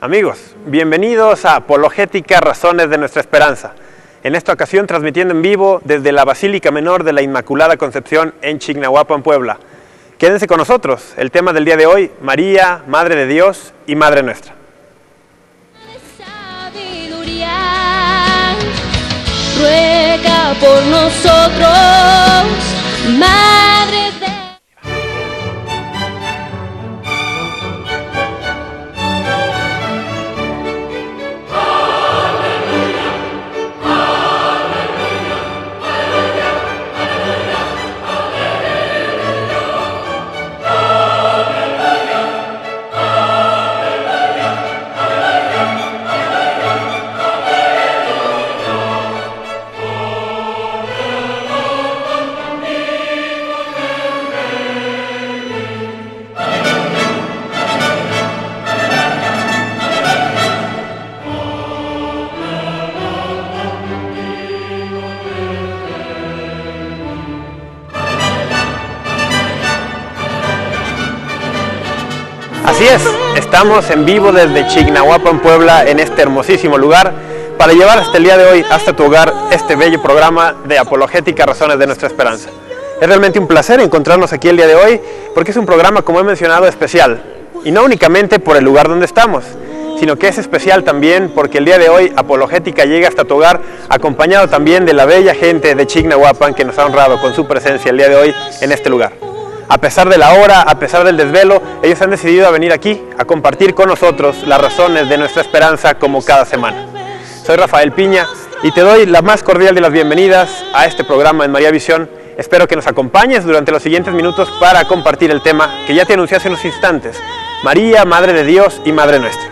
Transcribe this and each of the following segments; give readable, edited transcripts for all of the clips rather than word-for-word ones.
Amigos, bienvenidos a Apologética, Razones de Nuestra Esperanza. En esta ocasión transmitiendo en vivo desde la Basílica Menor de la Inmaculada Concepción en Chignahuapan, Puebla. Quédense con nosotros, el tema del día de hoy, María, Madre de Dios y Madre Nuestra. Ruega por nosotros, Madre de... Así es, estamos en vivo desde Chignahuapan, Puebla, en este hermosísimo lugar, para llevar hasta el día de hoy, hasta tu hogar, este bello programa de Apologética, Razones de Nuestra Esperanza. Es realmente un placer encontrarnos aquí el día de hoy, porque es un programa, como he mencionado, especial. Y no únicamente por el lugar donde estamos, sino que es especial también porque el día de hoy Apologética llega hasta tu hogar, acompañado también de la bella gente de Chignahuapan que nos ha honrado con su presencia el día de hoy en este lugar. A pesar de la hora, a pesar del desvelo, ellos han decidido venir aquí a compartir con nosotros las razones de nuestra esperanza como cada semana. Soy Rafael Piña y te doy la más cordial de las bienvenidas a este programa en María Visión. Espero que nos acompañes durante los siguientes minutos para compartir el tema que ya te anuncié hace unos instantes, María, Madre de Dios y Madre Nuestra.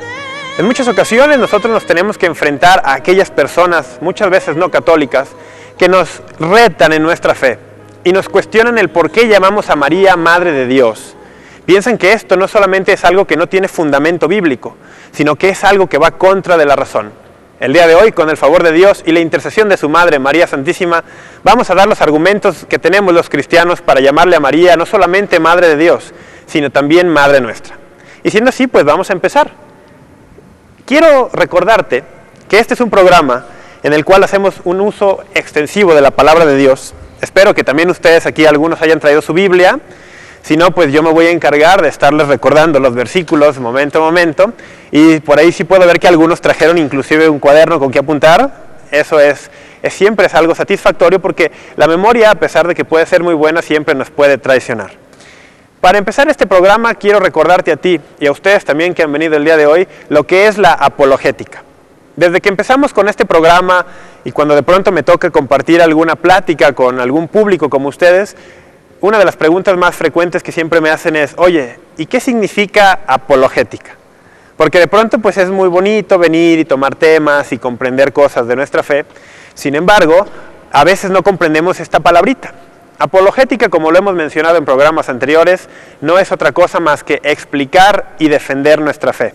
En muchas ocasiones nosotros nos tenemos que enfrentar a aquellas personas, muchas veces no católicas, que nos retan en nuestra fe y nos cuestionan el por qué llamamos a María Madre de Dios. Piensan que esto no solamente es algo que no tiene fundamento bíblico, sino que es algo que va contra de la razón. El día de hoy, con el favor de Dios y la intercesión de su Madre, María Santísima, vamos a dar los argumentos que tenemos los cristianos para llamarle a María no solamente Madre de Dios, sino también Madre Nuestra. Y siendo así, pues vamos a empezar. Quiero recordarte que este es un programa en el cual hacemos un uso extensivo de la palabra de Dios. Espero que también ustedes aquí algunos hayan traído su Biblia. Si no, pues yo me voy a encargar de estarles recordando los versículos momento a momento. Y por ahí sí puedo ver que algunos trajeron inclusive un cuaderno con que apuntar. Eso siempre es algo satisfactorio porque la memoria, a pesar de que puede ser muy buena, siempre nos puede traicionar. Para empezar este programa quiero recordarte a ti y a ustedes también que han venido el día de hoy lo que es la apologética. Desde que empezamos con este programa y cuando de pronto me toca compartir alguna plática con algún público como ustedes, una de las preguntas más frecuentes que siempre me hacen es, oye, ¿y qué significa apologética? Porque de pronto pues es muy bonito venir y tomar temas y comprender cosas de nuestra fe, sin embargo, a veces no comprendemos esta palabrita. Apologética, como lo hemos mencionado en programas anteriores, no es otra cosa más que explicar y defender nuestra fe.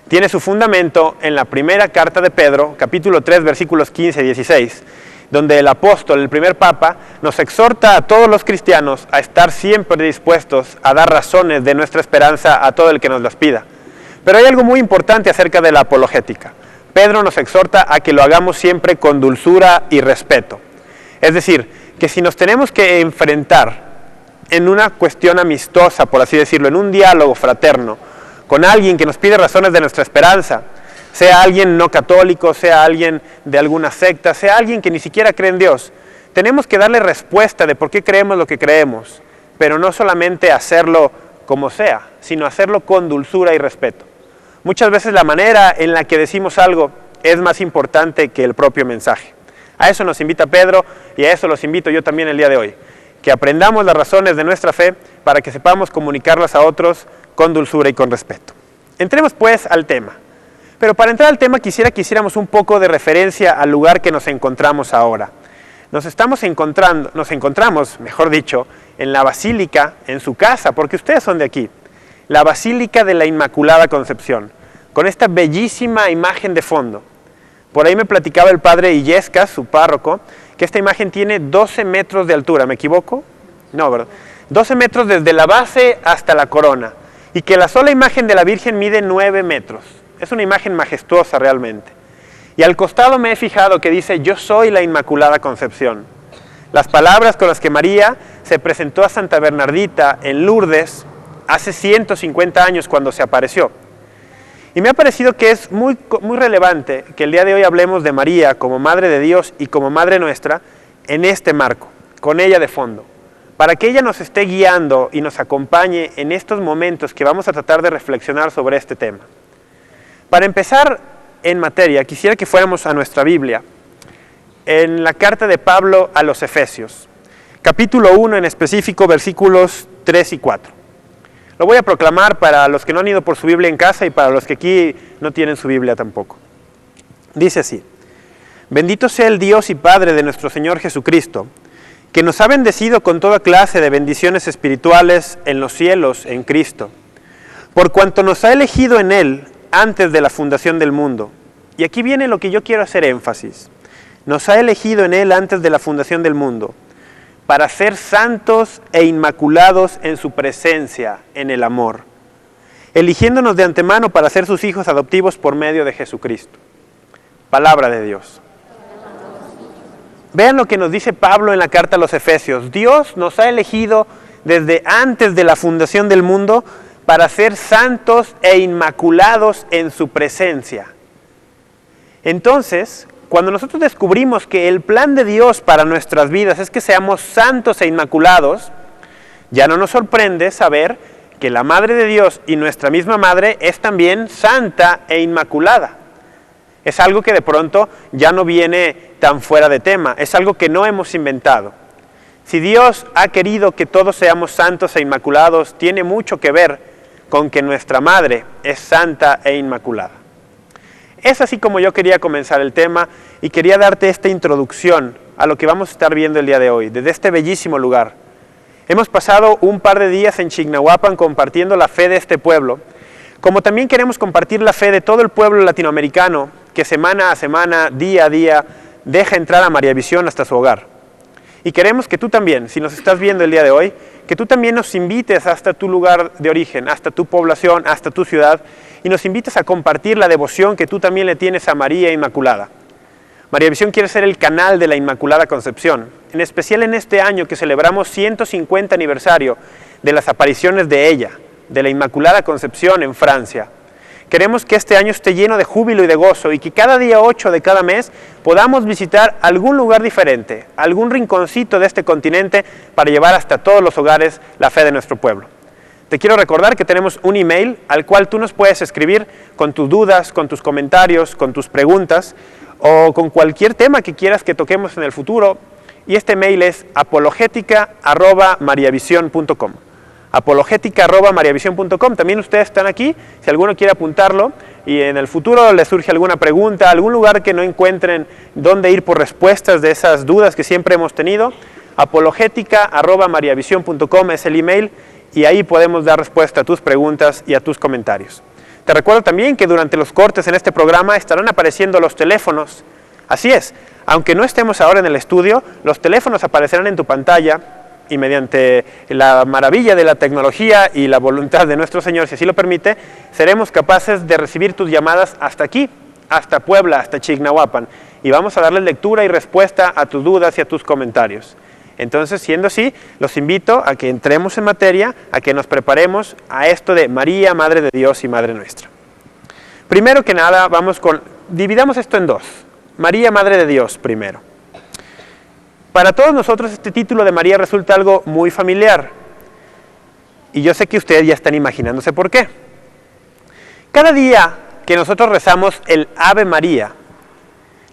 Tiene su fundamento en la primera carta de Pedro, capítulo 3, versículos 15 y 16, donde el apóstol, el primer papa, nos exhorta a todos los cristianos a estar siempre dispuestos a dar razones de nuestra esperanza a todo el que nos las pida. Pero hay algo muy importante acerca de la apologética. Pedro nos exhorta a que lo hagamos siempre con dulzura y respeto. Es decir, que si nos tenemos que enfrentar en una cuestión amistosa, por así decirlo, en un diálogo fraterno, con alguien que nos pide razones de nuestra esperanza, sea alguien no católico, sea alguien de alguna secta, sea alguien que ni siquiera cree en Dios, tenemos que darle respuesta de por qué creemos lo que creemos, pero no solamente hacerlo como sea, sino hacerlo con dulzura y respeto. Muchas veces la manera en la que decimos algo es más importante que el propio mensaje. A eso nos invita Pedro y a eso los invito yo también el día de hoy, que aprendamos las razones de nuestra fe para que sepamos comunicarlas a otros con dulzura y con respeto. Entremos pues al tema. Pero para entrar al tema que hiciéramos un poco de referencia al lugar que nos encontramos ahora. Nos encontramos, mejor dicho, en la Basílica, en su casa, porque ustedes son de aquí, la Basílica de la Inmaculada Concepción, con esta bellísima imagen de fondo. Por ahí me platicaba el padre Illescas, su párroco, que esta imagen tiene 12 metros de altura, ¿me equivoco? No, ¿verdad? 12 metros desde la base hasta la corona, y que la sola imagen de la Virgen mide 9 metros. Es una imagen majestuosa realmente. Y al costado me he fijado que dice, yo soy la Inmaculada Concepción. Las palabras con las que María se presentó a Santa Bernardita en Lourdes hace 150 años cuando se apareció. Y me ha parecido que es muy relevante que el día de hoy hablemos de María como Madre de Dios y como Madre nuestra en este marco, con ella de fondo, para que ella nos esté guiando y nos acompañe en estos momentos que vamos a tratar de reflexionar sobre este tema. Para empezar en materia, quisiera que fuéramos a nuestra Biblia, en la carta de Pablo a los Efesios, capítulo 1 en específico, versículos 3 y 4. Lo voy a proclamar para los que no han ido por su Biblia en casa y para los que aquí no tienen su Biblia tampoco. Dice así: Bendito sea el Dios y Padre de nuestro Señor Jesucristo, que nos ha bendecido con toda clase de bendiciones espirituales en los cielos en Cristo, por cuanto nos ha elegido en Él antes de la fundación del mundo. Y aquí viene lo que yo quiero hacer énfasis. Nos ha elegido en Él antes de la fundación del mundo, para ser santos e inmaculados en su presencia, en el amor, eligiéndonos de antemano para ser sus hijos adoptivos por medio de Jesucristo. Palabra de Dios. Vean lo que nos dice Pablo en la carta a los Efesios. Dios nos ha elegido desde antes de la fundación del mundo para ser santos e inmaculados en su presencia. Entonces, cuando nosotros descubrimos que el plan de Dios para nuestras vidas es que seamos santos e inmaculados, ya no nos sorprende saber que la Madre de Dios y nuestra misma Madre es también santa e inmaculada. Es algo que de pronto ya no viene tan fuera de tema, es algo que no hemos inventado. Si Dios ha querido que todos seamos santos e inmaculados, tiene mucho que ver con que nuestra Madre es santa e inmaculada. Es así como yo quería comenzar el tema y quería darte esta introducción a lo que vamos a estar viendo el día de hoy, desde este bellísimo lugar. Hemos pasado un par de días en Chignahuapan compartiendo la fe de este pueblo, como también queremos compartir la fe de todo el pueblo latinoamericano que semana a semana, día a día, deja entrar a María Visión hasta su hogar. Y queremos que tú también, si nos estás viendo el día de hoy, que tú también nos invites hasta tu lugar de origen, hasta tu población, hasta tu ciudad, y nos invites a compartir la devoción que tú también le tienes a María Inmaculada. María Visión quiere ser el canal de la Inmaculada Concepción, en especial en este año que celebramos 150 aniversario de las apariciones de ella, de la Inmaculada Concepción en Francia. Queremos que este año esté lleno de júbilo y de gozo y que cada día 8 de cada mes podamos visitar algún lugar diferente, algún rinconcito de este continente para llevar hasta todos los hogares la fe de nuestro pueblo. Te quiero recordar que tenemos un email al cual tú nos puedes escribir con tus dudas, con tus comentarios, con tus preguntas o con cualquier tema que quieras que toquemos en el futuro. Y este mail es apologetica@mariavision.com. apologetica@mariavision.com. También ustedes están aquí, si alguno quiere apuntarlo y en el futuro les surge alguna pregunta, algún lugar que no encuentren dónde ir por respuestas de esas dudas que siempre hemos tenido, apologetica@mariavision.com es el email y ahí podemos dar respuesta a tus preguntas y a tus comentarios. Te recuerdo también que durante los cortes en este programa estarán apareciendo los teléfonos. Así es, aunque no estemos ahora en el estudio, los teléfonos aparecerán en tu pantalla y mediante la maravilla de la tecnología y la voluntad de nuestro Señor, si así lo permite, seremos capaces de recibir tus llamadas hasta aquí, hasta Puebla, hasta Chignahuapan, y vamos a darle lectura y respuesta a tus dudas y a tus comentarios. Entonces, siendo así, los invito a que entremos en materia, a que nos preparemos a esto de María, Madre de Dios y Madre nuestra. Primero que nada, dividamos esto en dos. María, Madre de Dios, primero. Para todos nosotros este título de María resulta algo muy familiar. Y yo sé que ustedes ya están imaginándose por qué. Cada día que nosotros rezamos el Ave María,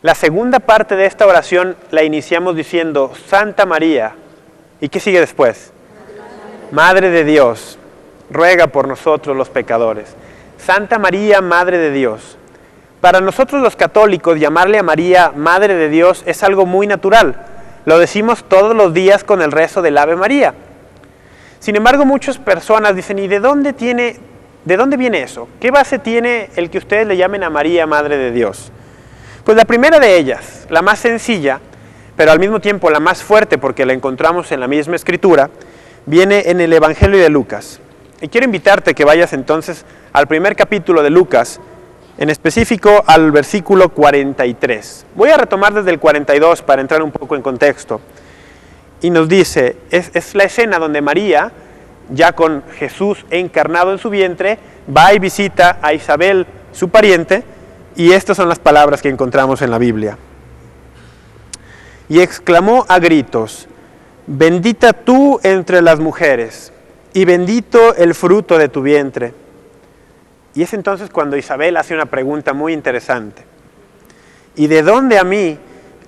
la segunda parte de esta oración la iniciamos diciendo Santa María. ¿Y qué sigue después? Madre de Dios, ruega por nosotros los pecadores. Santa María, Madre de Dios. Para nosotros los católicos llamarle a María Madre de Dios es algo muy natural. Lo decimos todos los días con el rezo del Ave María. Sin embargo, muchas personas dicen, ¿y de dónde viene eso? ¿Qué base tiene el que ustedes le llamen a María Madre de Dios? Pues la primera de ellas, la más sencilla, pero al mismo tiempo la más fuerte porque la encontramos en la misma escritura, viene en el Evangelio de Lucas. Y quiero invitarte que vayas entonces al primer capítulo de Lucas, en específico al versículo 43. Voy a retomar desde el 42 para entrar un poco en contexto. Y nos dice, es la escena donde María, ya con Jesús encarnado en su vientre, va y visita a Isabel, su pariente, y estas son las palabras que encontramos en la Biblia. Y exclamó a gritos: bendita tú entre las mujeres, y bendito el fruto de tu vientre. Y es entonces cuando Isabel hace una pregunta muy interesante. ¿Y de dónde a mí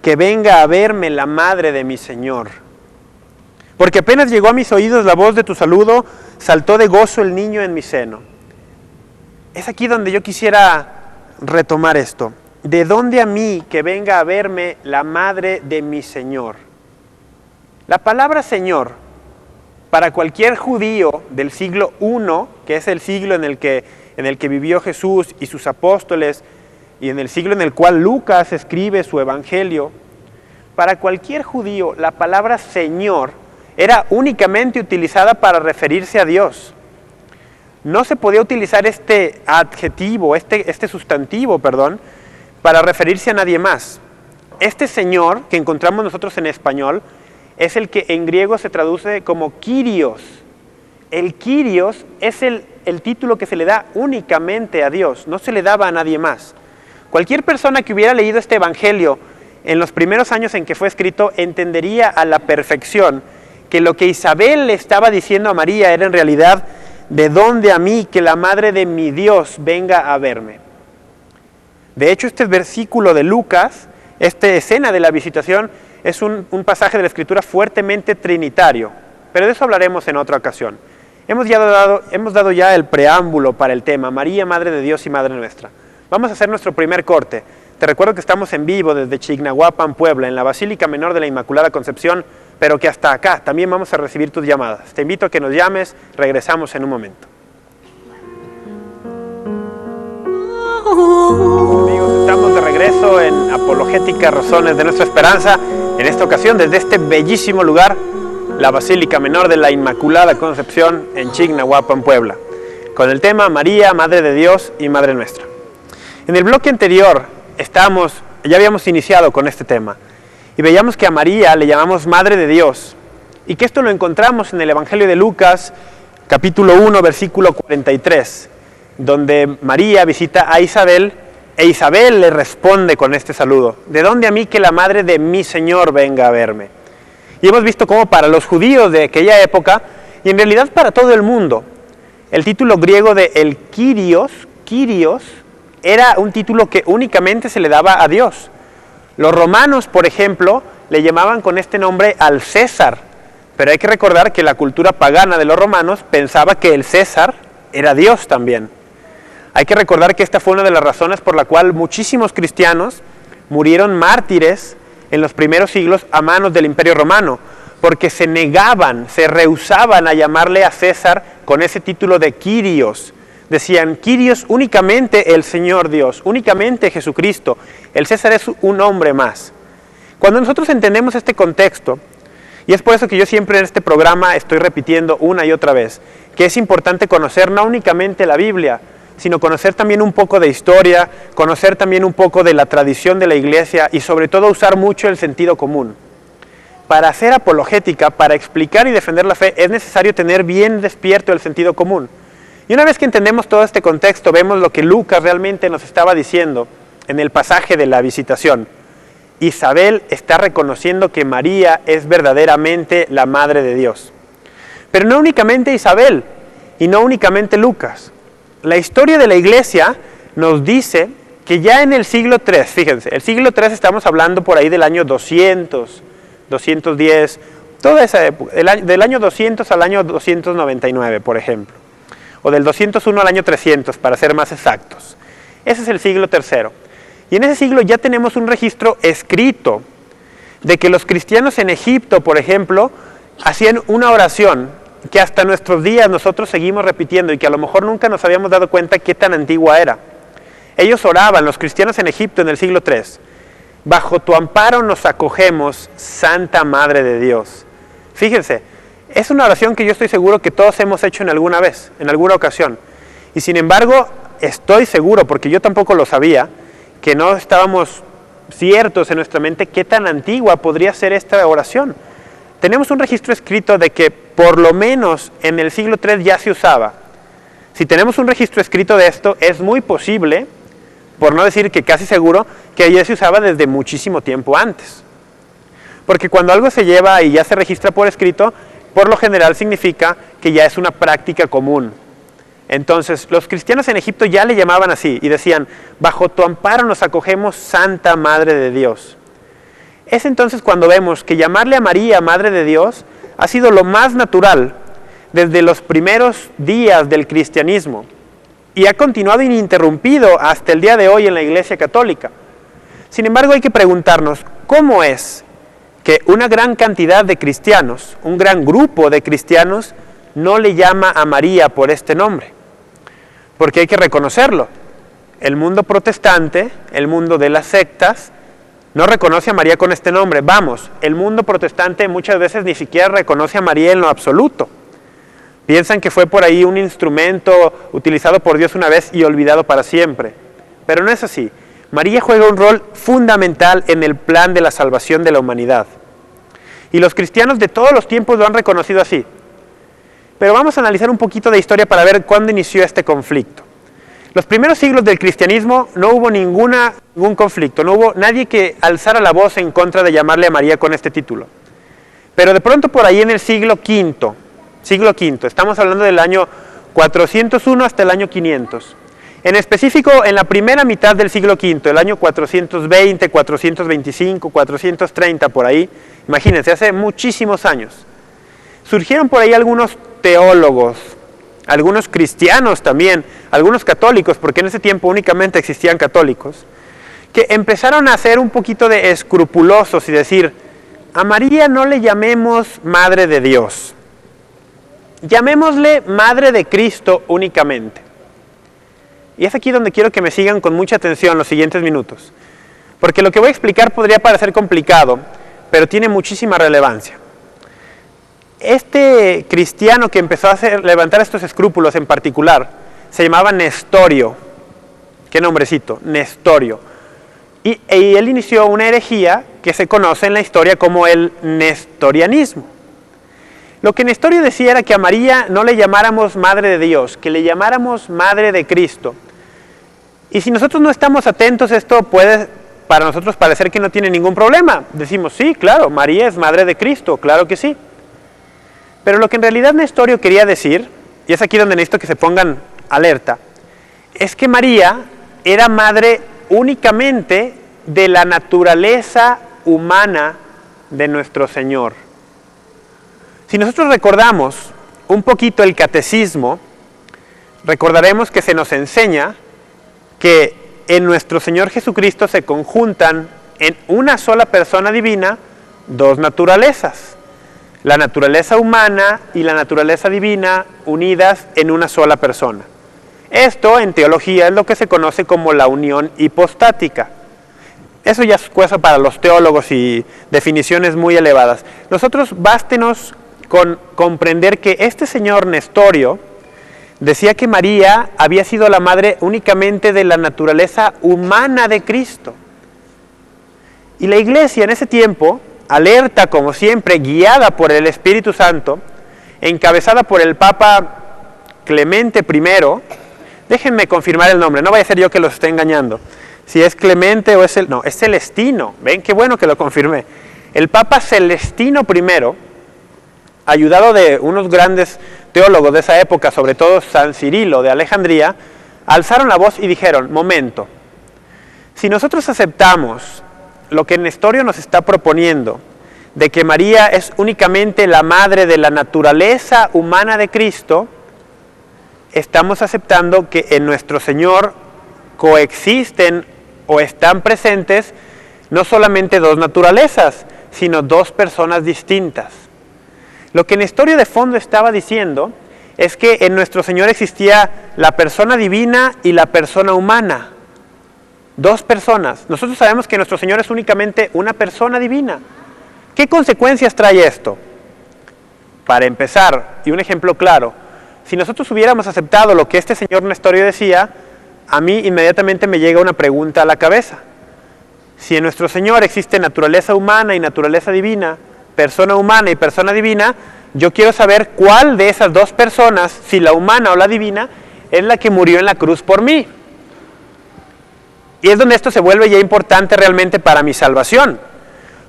que venga a verme la madre de mi Señor? Porque apenas llegó a mis oídos la voz de tu saludo, saltó de gozo el niño en mi seno. Es aquí donde yo quisiera retomar esto. ¿De dónde a mí que venga a verme la madre de mi Señor? La palabra Señor, para cualquier judío del siglo I, que es el siglo en el que vivió Jesús y sus apóstoles, y en el siglo en el cual Lucas escribe su evangelio, para cualquier judío la palabra Señor era únicamente utilizada para referirse a Dios. No se podía utilizar este adjetivo, este sustantivo, para referirse a nadie más. Este Señor que encontramos nosotros en español es el que en griego se traduce como Kyrios. El Kyrios es el título que se le da únicamente a Dios, no se le daba a nadie más. Cualquier persona que hubiera leído este evangelio en los primeros años en que fue escrito entendería a la perfección que lo que Isabel le estaba diciendo a María era en realidad: ¿de dónde a mí que la madre de mi Dios venga a verme? De hecho, este versículo de Lucas, esta escena de la visitación, es un pasaje de la Escritura fuertemente trinitario, pero de eso hablaremos en otra ocasión. Hemos dado ya el preámbulo para el tema, María, Madre de Dios y Madre nuestra. Vamos a hacer nuestro primer corte. Te recuerdo que estamos en vivo desde Chignahuapan, Puebla, en la Basílica Menor de la Inmaculada Concepción, pero que hasta acá también vamos a recibir tus llamadas. Te invito a que nos llames, regresamos en un momento. Amigos, estamos de regreso en Apologética, Razones de Nuestra Esperanza, en esta ocasión desde este bellísimo lugar, la Basílica Menor de la Inmaculada Concepción en Chignahuapan, Puebla, con el tema María, Madre de Dios y Madre Nuestra. En el bloque anterior ya habíamos iniciado con este tema y veíamos que a María le llamamos Madre de Dios y que esto lo encontramos en el Evangelio de Lucas, capítulo 1, versículo 43, donde María visita a Isabel e Isabel le responde con este saludo: ¿de dónde a mí que la madre de mi Señor venga a verme? Y hemos visto cómo para los judíos de aquella época, y en realidad para todo el mundo, el título griego de el Kyrios, era un título que únicamente se le daba a Dios. Los romanos, por ejemplo, le llamaban con este nombre al César, pero hay que recordar que la cultura pagana de los romanos pensaba que el César era Dios también. Hay que recordar que esta fue una de las razones por la cual muchísimos cristianos murieron mártires en los primeros siglos a manos del Imperio Romano, porque se rehusaban a llamarle a César con ese título de Kyrios. Decían, Kyrios únicamente el Señor Dios, únicamente Jesucristo. El César es un hombre más. Cuando nosotros entendemos este contexto, y es por eso que yo siempre en este programa estoy repitiendo una y otra vez, que es importante conocer no únicamente la Biblia, sino conocer también un poco de historia, conocer también un poco de la tradición de la Iglesia y sobre todo usar mucho el sentido común. Para hacer apologética, para explicar y defender la fe, es necesario tener bien despierto el sentido común. Y una vez que entendemos todo este contexto, vemos lo que Lucas realmente nos estaba diciendo en el pasaje de la visitación. Isabel está reconociendo que María es verdaderamente la Madre de Dios. Pero no únicamente Isabel y no únicamente Lucas. La historia de la Iglesia nos dice que ya en el siglo III, fíjense, el siglo III estamos hablando por ahí del año 200, 210, toda esa época, del año 200 al año 299, por ejemplo, o del 201 al año 300, para ser más exactos. Ese es el siglo III. Y en ese siglo ya tenemos un registro escrito de que los cristianos en Egipto, por ejemplo, hacían una oración que hasta nuestros días nosotros seguimos repitiendo y que a lo mejor nunca nos habíamos dado cuenta qué tan antigua era. Ellos oraban, los cristianos en Egipto en el siglo III, bajo tu amparo nos acogemos, Santa Madre de Dios. Fíjense, es una oración que yo estoy seguro que todos hemos hecho en alguna vez, en alguna ocasión. Y sin embargo, estoy seguro, porque yo tampoco lo sabía, que no estábamos ciertos en nuestra mente qué tan antigua podría ser esta oración. Tenemos un registro escrito de que por lo menos en el siglo III ya se usaba. Si tenemos un registro escrito de esto, es muy posible, por no decir que casi seguro, que ya se usaba desde muchísimo tiempo antes. Porque cuando algo se lleva y ya se registra por escrito, por lo general significa que ya es una práctica común. Entonces, los cristianos en Egipto ya le llamaban así y decían, bajo tu amparo nos acogemos, Santa Madre de Dios. Es entonces cuando vemos que llamarle a María Madre de Dios ha sido lo más natural desde los primeros días del cristianismo y ha continuado ininterrumpido hasta el día de hoy en la Iglesia Católica. Sin embargo, hay que preguntarnos, ¿cómo es que una gran cantidad de cristianos, un gran grupo de cristianos, no le llama a María por este nombre? Porque hay que reconocerlo. El mundo protestante, el mundo de las sectas, no reconoce a María con este nombre. Vamos, el mundo protestante muchas veces ni siquiera reconoce a María en lo absoluto. Piensan que fue por ahí un instrumento utilizado por Dios una vez y olvidado para siempre. Pero no es así. María juega un rol fundamental en el plan de la salvación de la humanidad. Y los cristianos de todos los tiempos lo han reconocido así. Pero vamos a analizar un poquito de historia para ver cuándo inició este conflicto. Los primeros siglos del cristianismo no hubo ningún conflicto, no hubo nadie que alzara la voz en contra de llamarle a María con este título. Pero de pronto por ahí en el siglo V, estamos hablando del año 401 hasta el año 500. En específico, en la primera mitad del siglo V, el año 420, 425, 430, por ahí, imagínense, hace muchísimos años. Surgieron por ahí algunos teólogos, algunos cristianos también, algunos católicos, porque en ese tiempo únicamente existían católicos, que empezaron a ser un poquito de escrupulosos y decir, a María no le llamemos Madre de Dios, llamémosle Madre de Cristo únicamente. Y es aquí donde quiero que me sigan con mucha atención los siguientes minutos, porque lo que voy a explicar podría parecer complicado, pero tiene muchísima relevancia. Este cristiano que empezó a levantar estos escrúpulos en particular, se llamaba Nestorio. ¿Qué nombrecito? Nestorio. Y él inició una herejía que se conoce en la historia como el nestorianismo. Lo que Nestorio decía era que a María no le llamáramos Madre de Dios, que le llamáramos Madre de Cristo. Y si nosotros no estamos atentos, esto puede para nosotros parecer que no tiene ningún problema. Decimos, sí, claro, María es Madre de Cristo, claro que sí. Pero lo que en realidad Nestorio quería decir, y es aquí donde necesito que se pongan alerta, es que María era madre únicamente de la naturaleza humana de nuestro Señor. Si nosotros recordamos un poquito el catecismo, recordaremos que se nos enseña que en nuestro Señor Jesucristo se conjuntan en una sola persona divina dos naturalezas. La naturaleza humana y la naturaleza divina unidas en una sola persona. Esto en teología es lo que se conoce como la unión hipostática. Eso ya es cosa para los teólogos y definiciones muy elevadas. Nosotros bástenos con comprender que este señor Nestorio decía que María había sido la madre únicamente de la naturaleza humana de Cristo. Y la Iglesia en ese tiempo, alerta como siempre, guiada por el Espíritu Santo, encabezada por el Papa Clemente I, déjenme confirmar el nombre, no vaya a ser yo que los esté engañando, si es Clemente o es no, es Celestino, ven qué bueno que lo confirmé, el Papa Celestino I, ayudado de unos grandes teólogos de esa época, sobre todo San Cirilo de Alejandría, alzaron la voz y dijeron, momento, si nosotros aceptamos lo que Nestorio nos está proponiendo, de que María es únicamente la madre de la naturaleza humana de Cristo, estamos aceptando que en nuestro Señor coexisten o están presentes no solamente dos naturalezas, sino dos personas distintas. Lo que Nestorio de fondo estaba diciendo es que en nuestro Señor existía la persona divina y la persona humana. Dos personas. Nosotros sabemos que nuestro Señor es únicamente una persona divina. ¿Qué consecuencias trae esto? Para empezar, y un ejemplo claro, si nosotros hubiéramos aceptado lo que este señor Nestorio decía, a mí inmediatamente me llega una pregunta a la cabeza. Si en nuestro Señor existe naturaleza humana y naturaleza divina, persona humana y persona divina, yo quiero saber cuál de esas dos personas, si la humana o la divina, es la que murió en la cruz por mí. Y es donde esto se vuelve ya importante realmente para mi salvación.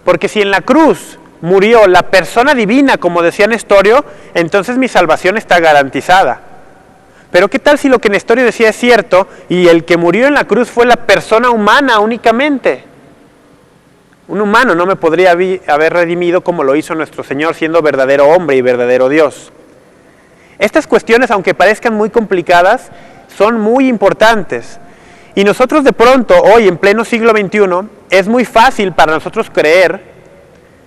Porque si en la cruz murió la persona divina, como decía Nestorio, entonces mi salvación está garantizada. Pero ¿qué tal si lo que Nestorio decía es cierto y el que murió en la cruz fue la persona humana únicamente? Un humano no me podría haber redimido como lo hizo nuestro Señor, siendo verdadero hombre y verdadero Dios. Estas cuestiones, aunque parezcan muy complicadas, son muy importantes. Y nosotros de pronto, hoy en pleno siglo XXI, es muy fácil para nosotros creer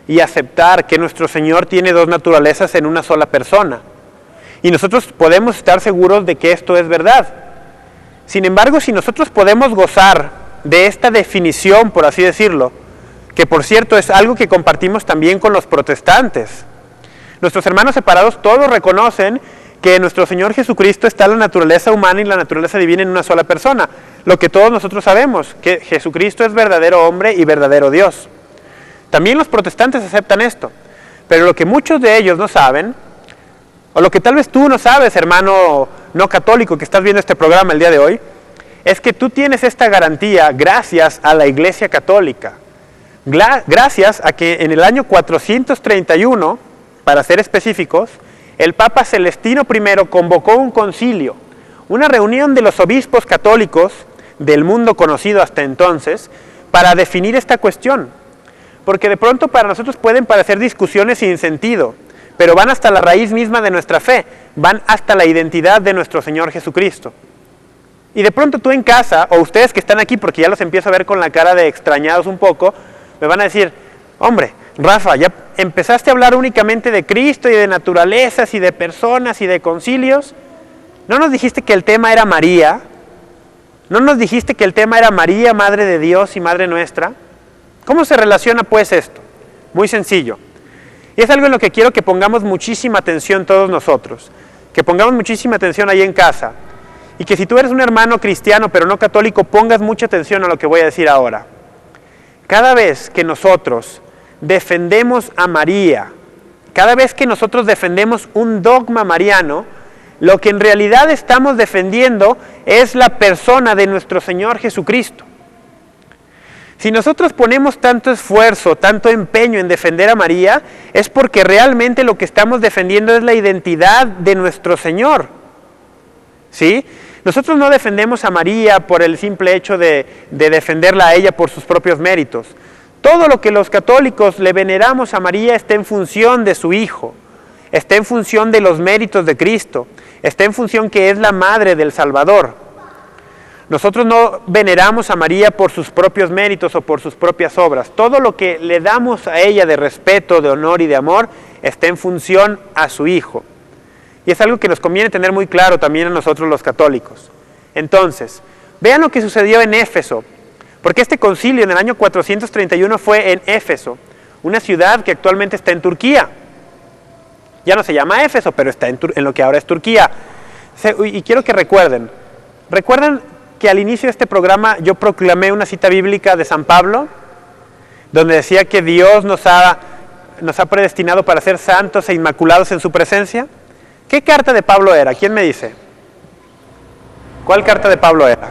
y aceptar que nuestro Señor tiene dos naturalezas en una sola persona. Y nosotros podemos estar seguros de que esto es verdad. Sin embargo, si nosotros podemos gozar de esta definición, por así decirlo, que por cierto es algo que compartimos también con los protestantes. Nuestros hermanos separados todos reconocen que en nuestro Señor Jesucristo está la naturaleza humana y la naturaleza divina en una sola persona. Lo que todos nosotros sabemos, que Jesucristo es verdadero hombre y verdadero Dios. También los protestantes aceptan esto. Pero lo que muchos de ellos no saben, o lo que tal vez tú no sabes, hermano no católico que estás viendo este programa el día de hoy, es que tú tienes esta garantía gracias a la Iglesia Católica. Gracias a que en el año 431, para ser específicos, el Papa Celestino I convocó un concilio, una reunión de los obispos católicos del mundo conocido hasta entonces, para definir esta cuestión. Porque de pronto para nosotros pueden parecer discusiones sin sentido, pero van hasta la raíz misma de nuestra fe, van hasta la identidad de nuestro Señor Jesucristo. Y de pronto tú en casa, o ustedes que están aquí, porque ya los empiezo a ver con la cara de extrañados un poco, me van a decir, hombre, Rafa, ya empezaste a hablar únicamente de Cristo y de naturalezas y de personas y de concilios. ¿No nos dijiste que el tema era María? ¿No nos dijiste que el tema era María, Madre de Dios y Madre nuestra? ¿Cómo se relaciona pues esto? Muy sencillo. Y es algo en lo que quiero que pongamos muchísima atención todos nosotros. Que pongamos muchísima atención ahí en casa. Y que si tú eres un hermano cristiano pero no católico, pongas mucha atención a lo que voy a decir ahora. Cada vez que nosotros defendemos a María, cada vez que nosotros defendemos un dogma mariano, lo que en realidad estamos defendiendo es la persona de nuestro Señor Jesucristo. Si nosotros ponemos tanto esfuerzo, tanto empeño en defender a María, es porque realmente lo que estamos defendiendo es la identidad de nuestro Señor. ¿Sí? Nosotros no defendemos a María por el simple hecho de defenderla a ella por sus propios méritos. Todo lo que los católicos le veneramos a María está en función de su Hijo, está en función de los méritos de Cristo, está en función que es la Madre del Salvador. Nosotros no veneramos a María por sus propios méritos o por sus propias obras. Todo lo que le damos a ella de respeto, de honor y de amor está en función a su Hijo. Y es algo que nos conviene tener muy claro también a nosotros los católicos. Entonces, vean lo que sucedió en Éfeso, porque este concilio en el año 431 fue en Éfeso, una ciudad que actualmente está en Turquía. Ya no se llama Éfeso, pero está en lo que ahora es Turquía. Y quiero que recuerden que al inicio de este programa yo proclamé una cita bíblica de San Pablo, donde decía que Dios nos ha predestinado para ser santos e inmaculados en su presencia. ¿Qué carta de Pablo era? ¿Quién me dice? ¿Cuál carta de Pablo era?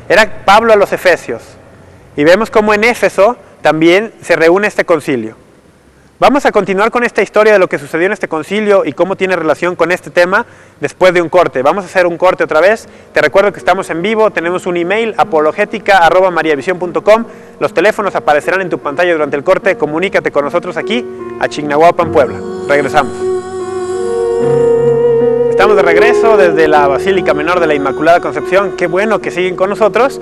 Era Pablo a los Efesios. Y vemos cómo en Éfeso también se reúne este concilio. Vamos a continuar con esta historia de lo que sucedió en este concilio y cómo tiene relación con este tema después de un corte. Vamos a hacer un corte otra vez. Te recuerdo que estamos en vivo, tenemos un email, apologetica@mariavision.com. Los teléfonos aparecerán en tu pantalla durante el corte. Comunícate con nosotros aquí, a Chignahuapan, Puebla. Regresamos. Estamos de regreso desde la Basílica Menor de la Inmaculada Concepción. Qué bueno que siguen con nosotros.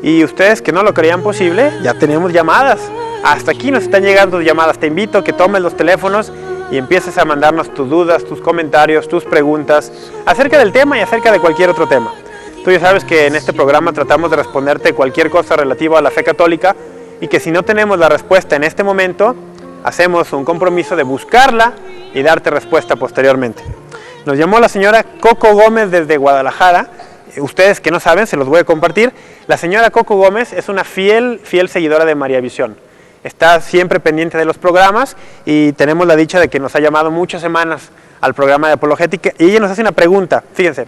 Y ustedes que no lo creían posible, ya tenemos llamadas. Hasta aquí nos están llegando llamadas. Te invito a que tomes los teléfonos y empieces a mandarnos tus dudas, tus comentarios, tus preguntas acerca del tema y acerca de cualquier otro tema. Tú ya sabes que en este programa tratamos de responderte cualquier cosa relativa a la fe católica y que si no tenemos la respuesta en este momento, hacemos un compromiso de buscarla y darte respuesta posteriormente. Nos llamó la señora Coco Gómez desde Guadalajara ustedes que no saben, se los voy a compartir. La señora Coco Gómez es una fiel seguidora de María Visión. Está siempre pendiente de los programas y tenemos la dicha de que nos ha llamado muchas semanas al programa de Apologética y ella nos hace una pregunta, fíjense,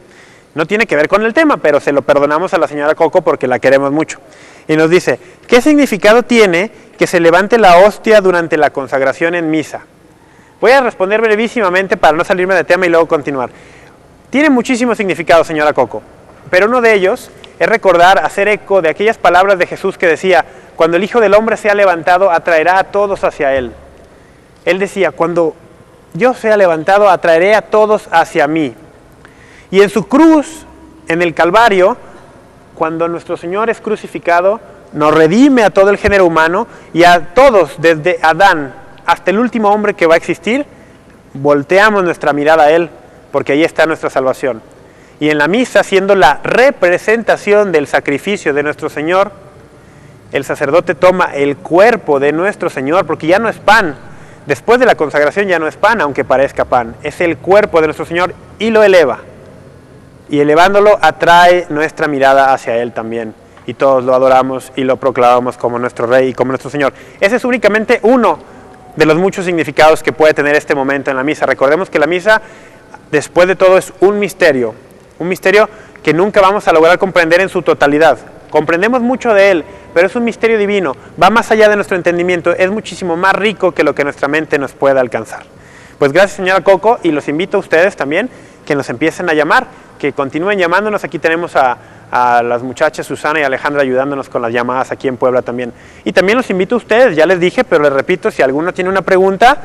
no tiene que ver con el tema, pero se lo perdonamos a la señora Coco porque la queremos mucho. Y nos dice, ¿qué significado tiene que se levante la hostia durante la consagración en misa? Voy a responder brevísimamente para no salirme de tema y luego continuar. Tiene muchísimo significado, señora Coco, pero uno de ellos es recordar, hacer eco de aquellas palabras de Jesús que decía, cuando el Hijo del Hombre sea levantado, atraerá a todos hacia Él. Él decía, cuando yo sea levantado, atraeré a todos hacia mí. Y en su cruz, en el Calvario, cuando nuestro Señor es crucificado, nos redime a todo el género humano y a todos, desde Adán hasta el último hombre que va a existir, volteamos nuestra mirada a Él, porque ahí está nuestra salvación. Y en la misa, siendo la representación del sacrificio de nuestro Señor, el sacerdote toma el cuerpo de nuestro Señor, porque ya no es pan. Después de la consagración ya no es pan, aunque parezca pan. Es el cuerpo de nuestro Señor y lo eleva. Y elevándolo atrae nuestra mirada hacia Él también. Y todos lo adoramos y lo proclamamos como nuestro Rey y como nuestro Señor. Ese es únicamente uno de los muchos significados que puede tener este momento en la misa. Recordemos que la misa, después de todo, es un misterio que nunca vamos a lograr comprender en su totalidad. Comprendemos mucho de Él, pero es un misterio divino, va más allá de nuestro entendimiento, es muchísimo más rico que lo que nuestra mente nos pueda alcanzar. Pues gracias, señora Coco, y los invito a ustedes también que nos empiecen a llamar, que continúen llamándonos. Aquí tenemos a las muchachas Susana y Alejandra ayudándonos con las llamadas aquí en Puebla también. Y también los invito a ustedes, ya les dije, pero les repito, si alguno tiene una pregunta,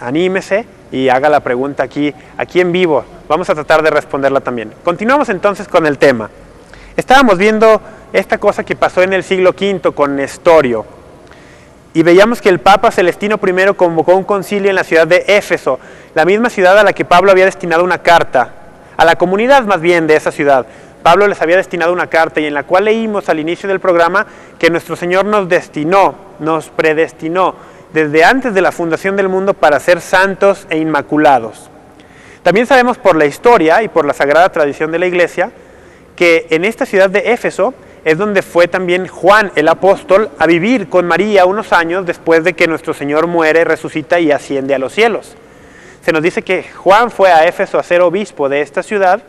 anímese y haga la pregunta aquí en vivo. Vamos a tratar de responderla también. Continuamos entonces con el tema. Estábamos viendo esta cosa que pasó en el siglo V con Nestorio. Y veíamos que el Papa Celestino I convocó un concilio en la ciudad de Éfeso, la misma ciudad a la que Pablo había destinado una carta, a la comunidad más bien de esa ciudad. Pablo les había destinado una carta y en la cual leímos al inicio del programa que nuestro Señor nos predestinó desde antes de la fundación del mundo para ser santos e inmaculados. También sabemos por la historia y por la sagrada tradición de la Iglesia que en esta ciudad de Éfeso es donde fue también Juan el apóstol a vivir con María unos años después de que nuestro Señor muere, resucita y asciende a los cielos. Se nos dice que Juan fue a Éfeso a ser obispo de esta ciudad,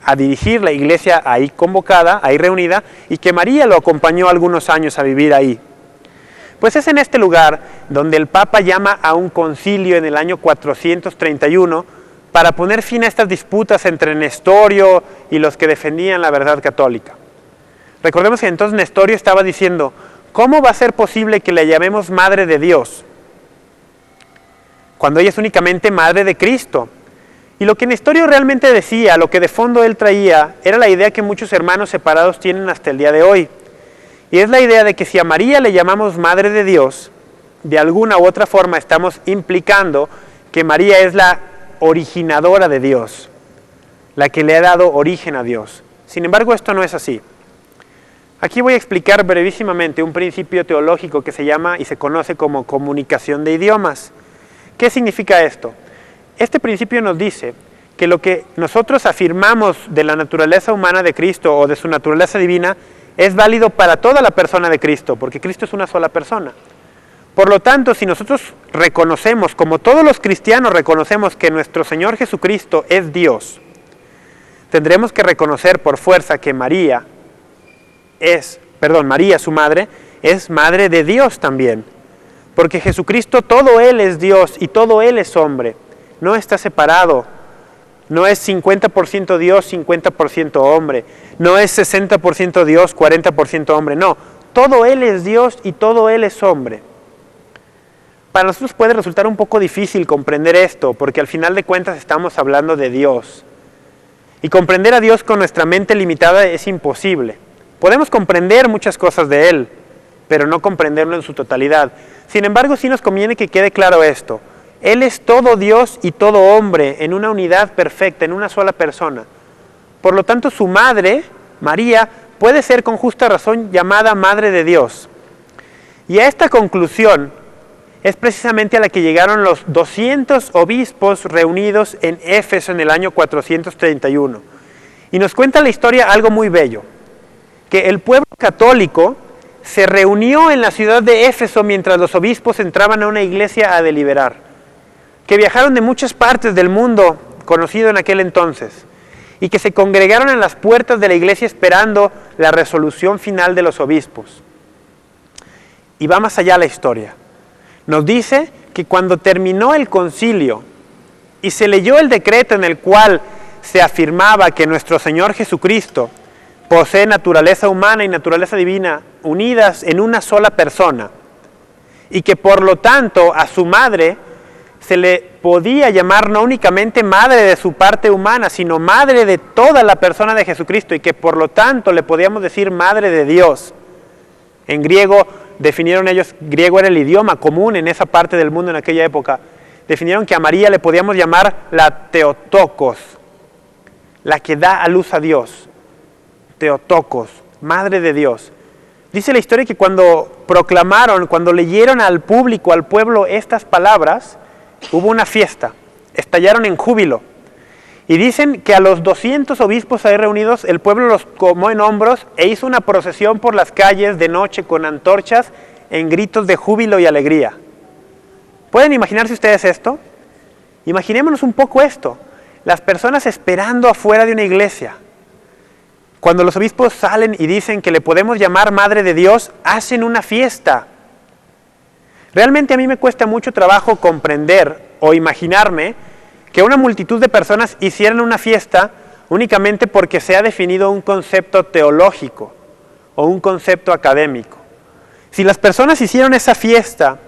a dirigir la iglesia ahí convocada, ahí reunida, y que María lo acompañó algunos años a vivir ahí. Pues es en este lugar donde el Papa llama a un concilio en el año 431 para poner fin a estas disputas entre Nestorio y los que defendían la verdad católica. Recordemos que entonces Nestorio estaba diciendo, ¿cómo va a ser posible que le llamemos Madre de Dios cuando ella es únicamente Madre de Cristo? Y lo que Nestorio realmente decía, lo que de fondo él traía, era la idea que muchos hermanos separados tienen hasta el día de hoy. Y es la idea de que si a María le llamamos Madre de Dios, de alguna u otra forma estamos implicando que María es la originadora de Dios, la que le ha dado origen a Dios. Sin embargo, esto no es así. Aquí voy a explicar brevísimamente un principio teológico que se llama y se conoce como comunicación de idiomas. ¿Qué significa esto? Este principio nos dice que lo que nosotros afirmamos de la naturaleza humana de Cristo o de su naturaleza divina es válido para toda la persona de Cristo, porque Cristo es una sola persona. Por lo tanto, si nosotros reconocemos, como todos los cristianos reconocemos que nuestro Señor Jesucristo es Dios, tendremos que reconocer por fuerza que María, su madre, es madre de Dios también. Porque Jesucristo, todo Él es Dios y todo Él es hombre. No está separado. No es 50% Dios, 50% hombre. No es 60% Dios, 40% hombre. No, todo Él es Dios y todo Él es hombre. Para nosotros puede resultar un poco difícil comprender esto, porque al final de cuentas estamos hablando de Dios. Y comprender a Dios con nuestra mente limitada es imposible. Podemos comprender muchas cosas de Él, pero no comprenderlo en su totalidad. Sin embargo, sí nos conviene que quede claro esto. Él es todo Dios y todo hombre en una unidad perfecta, en una sola persona. Por lo tanto, su madre, María, puede ser con justa razón llamada Madre de Dios. Y a esta conclusión es precisamente a la que llegaron los 200 obispos reunidos en Éfeso en el año 431. Y nos cuenta la historia algo muy bello, que el pueblo católico se reunió en la ciudad de Éfeso mientras los obispos entraban a una iglesia a deliberar, que viajaron de muchas partes del mundo conocido en aquel entonces, y que se congregaron en las puertas de la iglesia esperando la resolución final de los obispos. Y va más allá la historia. Nos dice que cuando terminó el concilio y se leyó el decreto en el cual se afirmaba que nuestro Señor Jesucristo posee naturaleza humana y naturaleza divina unidas en una sola persona, y que por lo tanto a su madre se le podía llamar no únicamente madre de su parte humana, sino madre de toda la persona de Jesucristo, y que por lo tanto le podíamos decir madre de Dios. En griego definieron ellos, griego era el idioma común en esa parte del mundo en aquella época, definieron que a María le podíamos llamar la Theotokos, la que da a luz a Dios. Theotokos, madre de Dios. Dice la historia que cuando proclamaron, cuando leyeron al público, al pueblo estas palabras, hubo una fiesta, estallaron en júbilo. Y dicen que a los 200 obispos ahí reunidos, el pueblo los tomó en hombros e hizo una procesión por las calles de noche con antorchas en gritos de júbilo y alegría. ¿Pueden imaginarse ustedes esto? Imaginémonos un poco esto, las personas esperando afuera de una iglesia. Cuando los obispos salen y dicen que le podemos llamar Madre de Dios, hacen una fiesta. Realmente a mí me cuesta mucho trabajo comprender o imaginarme que una multitud de personas hicieran una fiesta únicamente porque se ha definido un concepto teológico o un concepto académico. Si las personas hicieron esa fiesta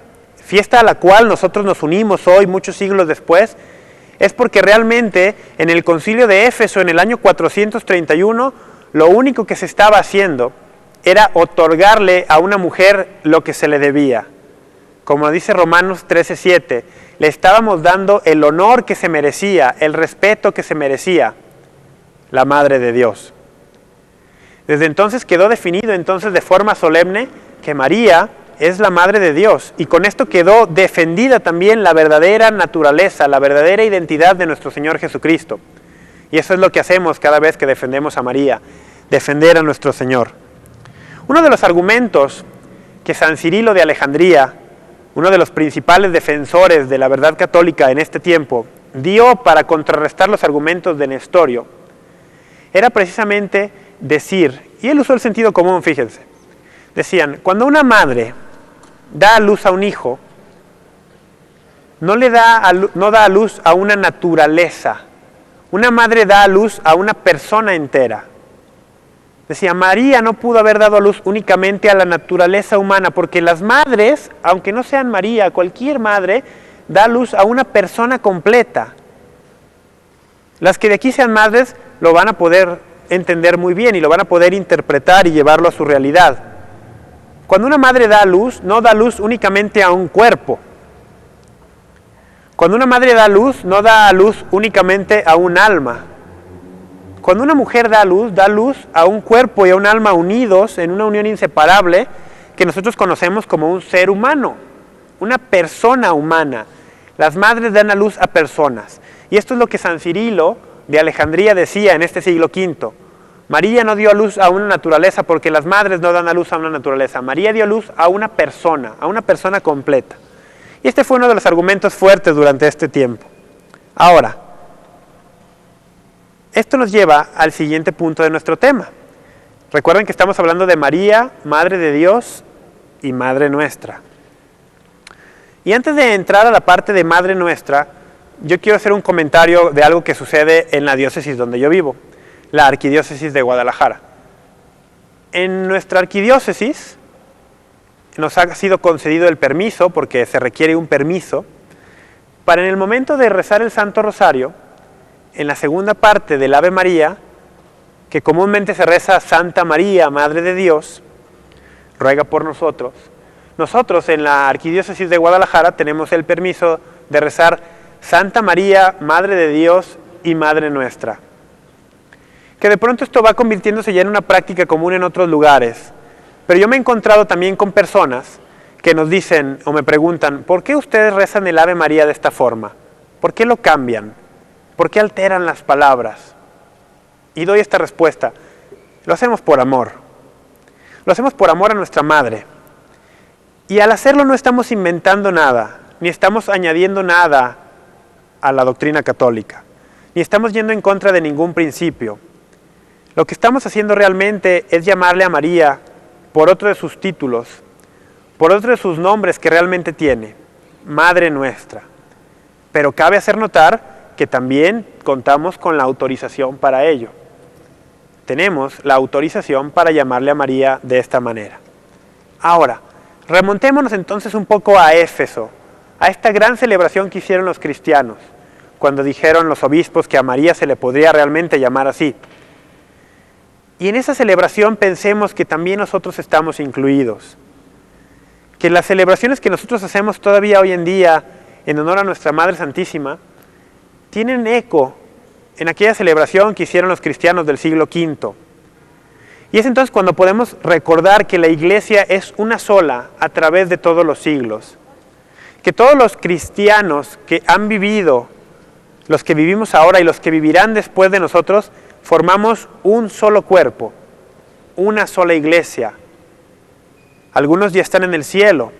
a la cual nosotros nos unimos hoy, muchos siglos después, es porque realmente en el concilio de Éfeso en el año 431, lo único que se estaba haciendo era otorgarle a una mujer lo que se le debía. Como dice Romanos 13:7, le estábamos dando el honor que se merecía, el respeto que se merecía, la Madre de Dios. Desde entonces quedó definido entonces de forma solemne que María es la Madre de Dios, y con esto quedó defendida también la verdadera naturaleza, la verdadera identidad de nuestro Señor Jesucristo. Y eso es lo que hacemos cada vez que defendemos a María, defender a nuestro Señor. Uno de los argumentos que San Cirilo de Alejandría, uno de los principales defensores de la verdad católica en este tiempo, dio para contrarrestar los argumentos de Nestorio, era precisamente decir, y él usó el sentido común, fíjense, decían, cuando una madre da a luz a un hijo, no da a luz a una naturaleza. Una madre da a luz a una persona entera. Decía, María no pudo haber dado a luz únicamente a la naturaleza humana, porque las madres, aunque no sean María, cualquier madre, da a luz a una persona completa. Las que de aquí sean madres lo van a poder entender muy bien y lo van a poder interpretar y llevarlo a su realidad. Cuando una madre da a luz, no da a luz únicamente a un cuerpo. Cuando una madre da a luz, no da a luz únicamente a un alma. Cuando una mujer da a luz a un cuerpo y a un alma unidos en una unión inseparable que nosotros conocemos como un ser humano, una persona humana. Las madres dan a luz a personas. Y esto es lo que San Cirilo de Alejandría decía en este siglo V. María no dio a luz a una naturaleza porque las madres no dan a luz a una naturaleza. María dio a luz a una persona completa. Y este fue uno de los argumentos fuertes durante este tiempo. Ahora, esto nos lleva al siguiente punto de nuestro tema. Recuerden que estamos hablando de María, Madre de Dios y Madre Nuestra. Y antes de entrar a la parte de Madre Nuestra, yo quiero hacer un comentario de algo que sucede en la diócesis donde yo vivo, la Arquidiócesis de Guadalajara. En nuestra arquidiócesis nos ha sido concedido el permiso, porque se requiere un permiso, para en el momento de rezar el Santo Rosario, en la segunda parte del Ave María, que comúnmente se reza Santa María, Madre de Dios, ruega por nosotros. Nosotros en la Arquidiócesis de Guadalajara tenemos el permiso de rezar Santa María, Madre de Dios y Madre Nuestra. Que de pronto esto va convirtiéndose ya en una práctica común en otros lugares. Pero yo me he encontrado también con personas que nos dicen o me preguntan, ¿por qué ustedes rezan el Ave María de esta forma? ¿Por qué lo cambian? ¿Por qué alteran las palabras? Y doy esta respuesta. Lo hacemos por amor. Lo hacemos por amor a nuestra madre. Y al hacerlo no estamos inventando nada, ni estamos añadiendo nada a la doctrina católica, ni estamos yendo en contra de ningún principio. Lo que estamos haciendo realmente es llamarle a María por otro de sus títulos, por otro de sus nombres que realmente tiene, Madre Nuestra. Pero cabe hacer notar que también contamos con la autorización para ello. Tenemos la autorización para llamarle a María de esta manera. Ahora, remontémonos entonces un poco a Éfeso, a esta gran celebración que hicieron los cristianos, cuando dijeron los obispos que a María se le podría realmente llamar así. Y en esa celebración pensemos que también nosotros estamos incluidos. Que las celebraciones que nosotros hacemos todavía hoy en día en honor a nuestra Madre Santísima tienen eco en aquella celebración que hicieron los cristianos del siglo V. Y es entonces cuando podemos recordar que la Iglesia es una sola a través de todos los siglos. Que todos los cristianos que han vivido, los que vivimos ahora y los que vivirán después de nosotros, formamos un solo cuerpo, una sola Iglesia. Algunos ya están en el cielo,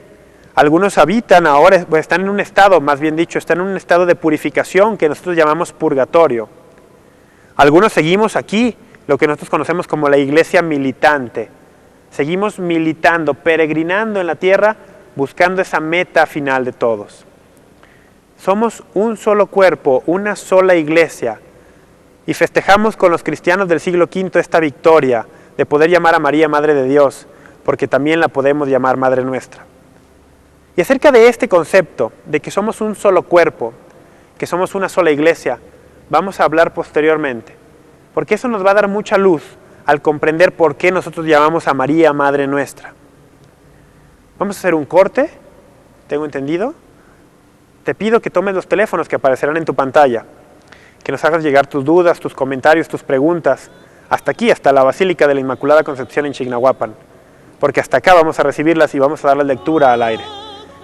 algunos habitan ahora, pues están en un estado, más bien dicho, están en un estado de purificación que nosotros llamamos purgatorio. Algunos seguimos aquí, lo que nosotros conocemos como la iglesia militante. Seguimos militando, peregrinando en la tierra, buscando esa meta final de todos. Somos un solo cuerpo, una sola iglesia, y festejamos con los cristianos del siglo V esta victoria de poder llamar a María Madre de Dios, porque también la podemos llamar Madre Nuestra. Y acerca de este concepto, de que somos un solo cuerpo, que somos una sola iglesia, vamos a hablar posteriormente, porque eso nos va a dar mucha luz al comprender por qué nosotros llamamos a María Madre Nuestra. Vamos a hacer un corte, ¿tengo entendido? Te pido que tomes los teléfonos que aparecerán en tu pantalla, que nos hagas llegar tus dudas, tus comentarios, tus preguntas, hasta aquí, hasta la Basílica de la Inmaculada Concepción en Chignahuapan, porque hasta acá vamos a recibirlas y vamos a darles lectura al aire.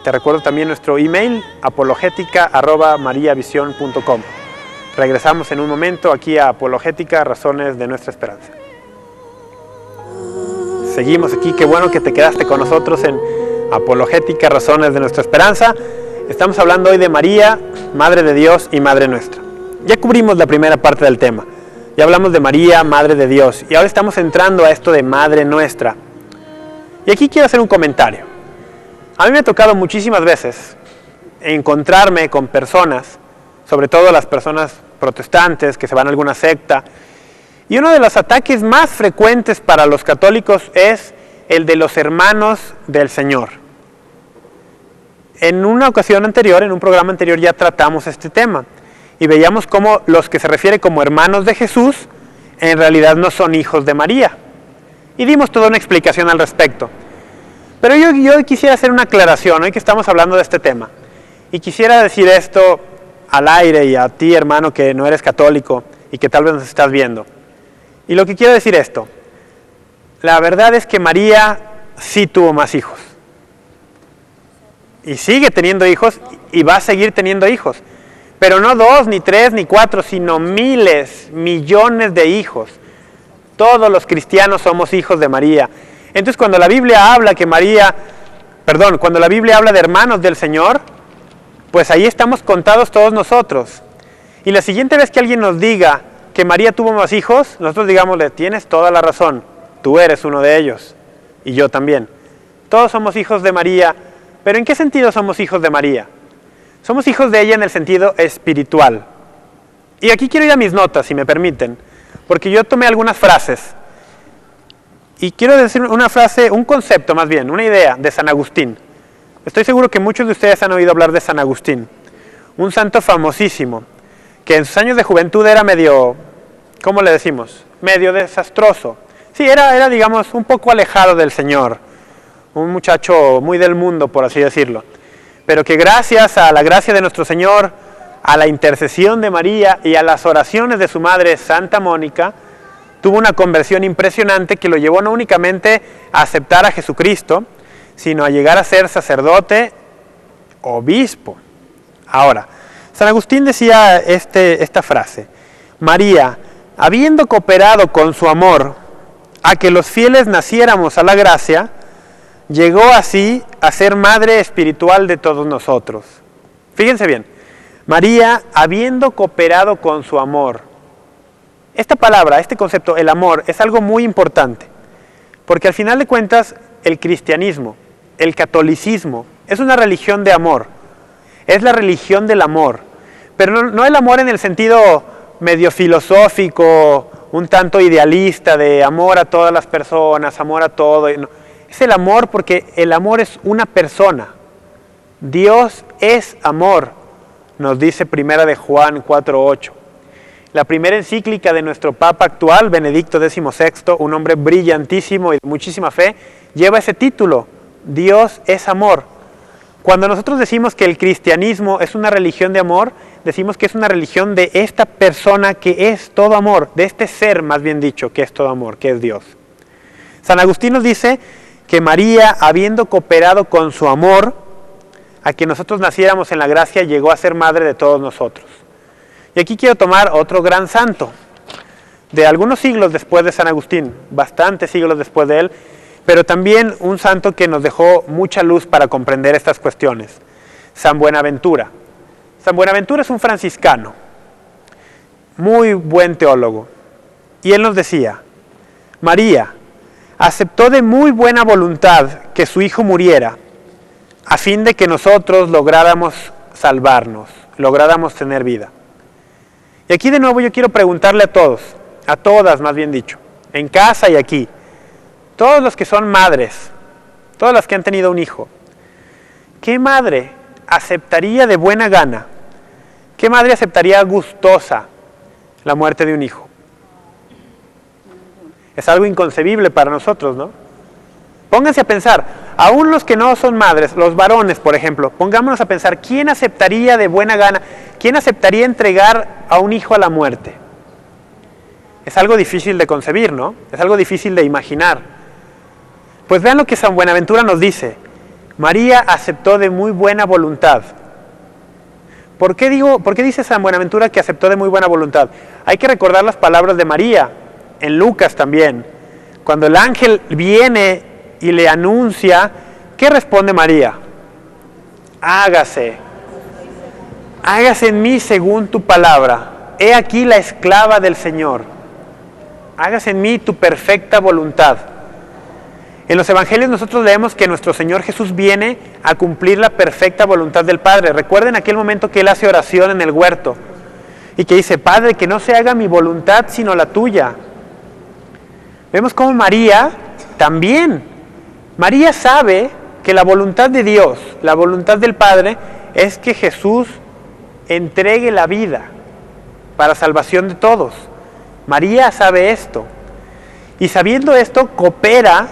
Te recuerdo también nuestro email, apologética@mariavision.com. Regresamos en un momento aquí a Apologética, Razones de Nuestra Esperanza. Seguimos aquí, qué bueno que te quedaste con nosotros en Apologética, Razones de Nuestra Esperanza. Estamos hablando hoy de María, Madre de Dios y Madre Nuestra. Ya cubrimos la primera parte del tema. Ya hablamos de María, Madre de Dios. Y ahora estamos entrando a esto de Madre Nuestra. Y aquí quiero hacer un comentario. A mí me ha tocado muchísimas veces encontrarme con personas, sobre todo las personas protestantes que se van a alguna secta, y uno de los ataques más frecuentes para los católicos es el de los hermanos del Señor. En una ocasión anterior, en un programa anterior, ya tratamos este tema y veíamos cómo los que se refieren como hermanos de Jesús en realidad no son hijos de María, y dimos toda una explicación al respecto. Pero yo quisiera hacer una aclaración, hoy que estamos hablando de este tema, y quisiera decir esto al aire y a ti, hermano, que no eres católico y que tal vez nos estás viendo. Y lo que quiero decir esto, la verdad es que María sí tuvo más hijos. Y sigue teniendo hijos y va a seguir teniendo hijos. Pero no 2, ni 3, ni 4, sino miles, millones de hijos. Todos los cristianos somos hijos de María. Entonces cuando la Biblia habla cuando la Biblia habla de hermanos del Señor, pues ahí estamos contados todos nosotros. Y la siguiente vez que alguien nos diga que María tuvo más hijos, nosotros digámosle, tienes toda la razón, tú eres uno de ellos, y yo también. Todos somos hijos de María, pero ¿en qué sentido somos hijos de María? Somos hijos de ella en el sentido espiritual. Y aquí quiero ir a mis notas, si me permiten, porque yo tomé algunas frases. Y quiero decir una frase, un concepto más bien, una idea de San Agustín. Estoy seguro que muchos de ustedes han oído hablar de San Agustín, un santo famosísimo, que en sus años de juventud era medio, ¿cómo le decimos? Medio desastroso. Sí, era digamos, un poco alejado del Señor, un muchacho muy del mundo, por así decirlo. Pero que gracias a la gracia de nuestro Señor, a la intercesión de María y a las oraciones de su madre Santa Mónica, tuvo una conversión impresionante que lo llevó no únicamente a aceptar a Jesucristo, sino a llegar a ser sacerdote, obispo. Ahora, San Agustín decía esta frase: María, habiendo cooperado con su amor a que los fieles naciéramos a la gracia, llegó así a ser madre espiritual de todos nosotros. Fíjense bien, María, habiendo cooperado con su amor. Esta palabra, este concepto, el amor, es algo muy importante, porque al final de cuentas, el cristianismo, el catolicismo, es una religión de amor, es la religión del amor, pero no el amor en el sentido medio filosófico, un tanto idealista de amor a todas las personas, amor a todo. No. Es el amor porque el amor es una persona. Dios es amor, nos dice Primera de Juan 4:8. La primera encíclica de nuestro Papa actual, Benedicto XVI, un hombre brillantísimo y de muchísima fe, lleva ese título, Dios es amor. Cuando nosotros decimos que el cristianismo es una religión de amor, decimos que es una religión de esta persona que es todo amor, de este ser más bien dicho, que es todo amor, que es Dios. San Agustín nos dice que María, habiendo cooperado con su amor, a que nosotros naciéramos en la gracia, llegó a ser madre de todos nosotros. Y aquí quiero tomar otro gran santo, de algunos siglos después de San Agustín, bastantes siglos después de él, pero también un santo que nos dejó mucha luz para comprender estas cuestiones, San Buenaventura. San Buenaventura es un franciscano, muy buen teólogo, y él nos decía, María aceptó de muy buena voluntad que su hijo muriera, a fin de que nosotros lográramos salvarnos, lográramos tener vida. Y aquí de nuevo yo quiero preguntarle a todos, a todas más bien dicho, en casa y aquí, todos los que son madres, todas las que han tenido un hijo, ¿qué madre aceptaría de buena gana, qué madre aceptaría gustosa la muerte de un hijo? Es algo inconcebible para nosotros, ¿no? Pónganse a pensar, aún los que no son madres, los varones, por ejemplo, pongámonos a pensar, ¿quién aceptaría de buena gana, quién aceptaría entregar a un hijo a la muerte? Es algo difícil de concebir, ¿no? Es algo difícil de imaginar. Pues vean lo que San Buenaventura nos dice. María aceptó de muy buena voluntad. ¿Por qué dice San Buenaventura que aceptó de muy buena voluntad? Hay que recordar las palabras de María, en Lucas también. Cuando el ángel viene y le anuncia, ¿qué responde María? Hágase en mí según tu palabra. He aquí la esclava del Señor. Hágase en mí tu perfecta voluntad. En los evangelios nosotros leemos que nuestro Señor Jesús viene a cumplir la perfecta voluntad del Padre. Recuerden aquel momento que Él hace oración en el huerto y que dice, Padre, que no se haga mi voluntad sino la tuya. Vemos cómo María también, María sabe que la voluntad de Dios, la voluntad del Padre, es que Jesús entregue la vida para salvación de todos. María sabe esto. Y sabiendo esto, coopera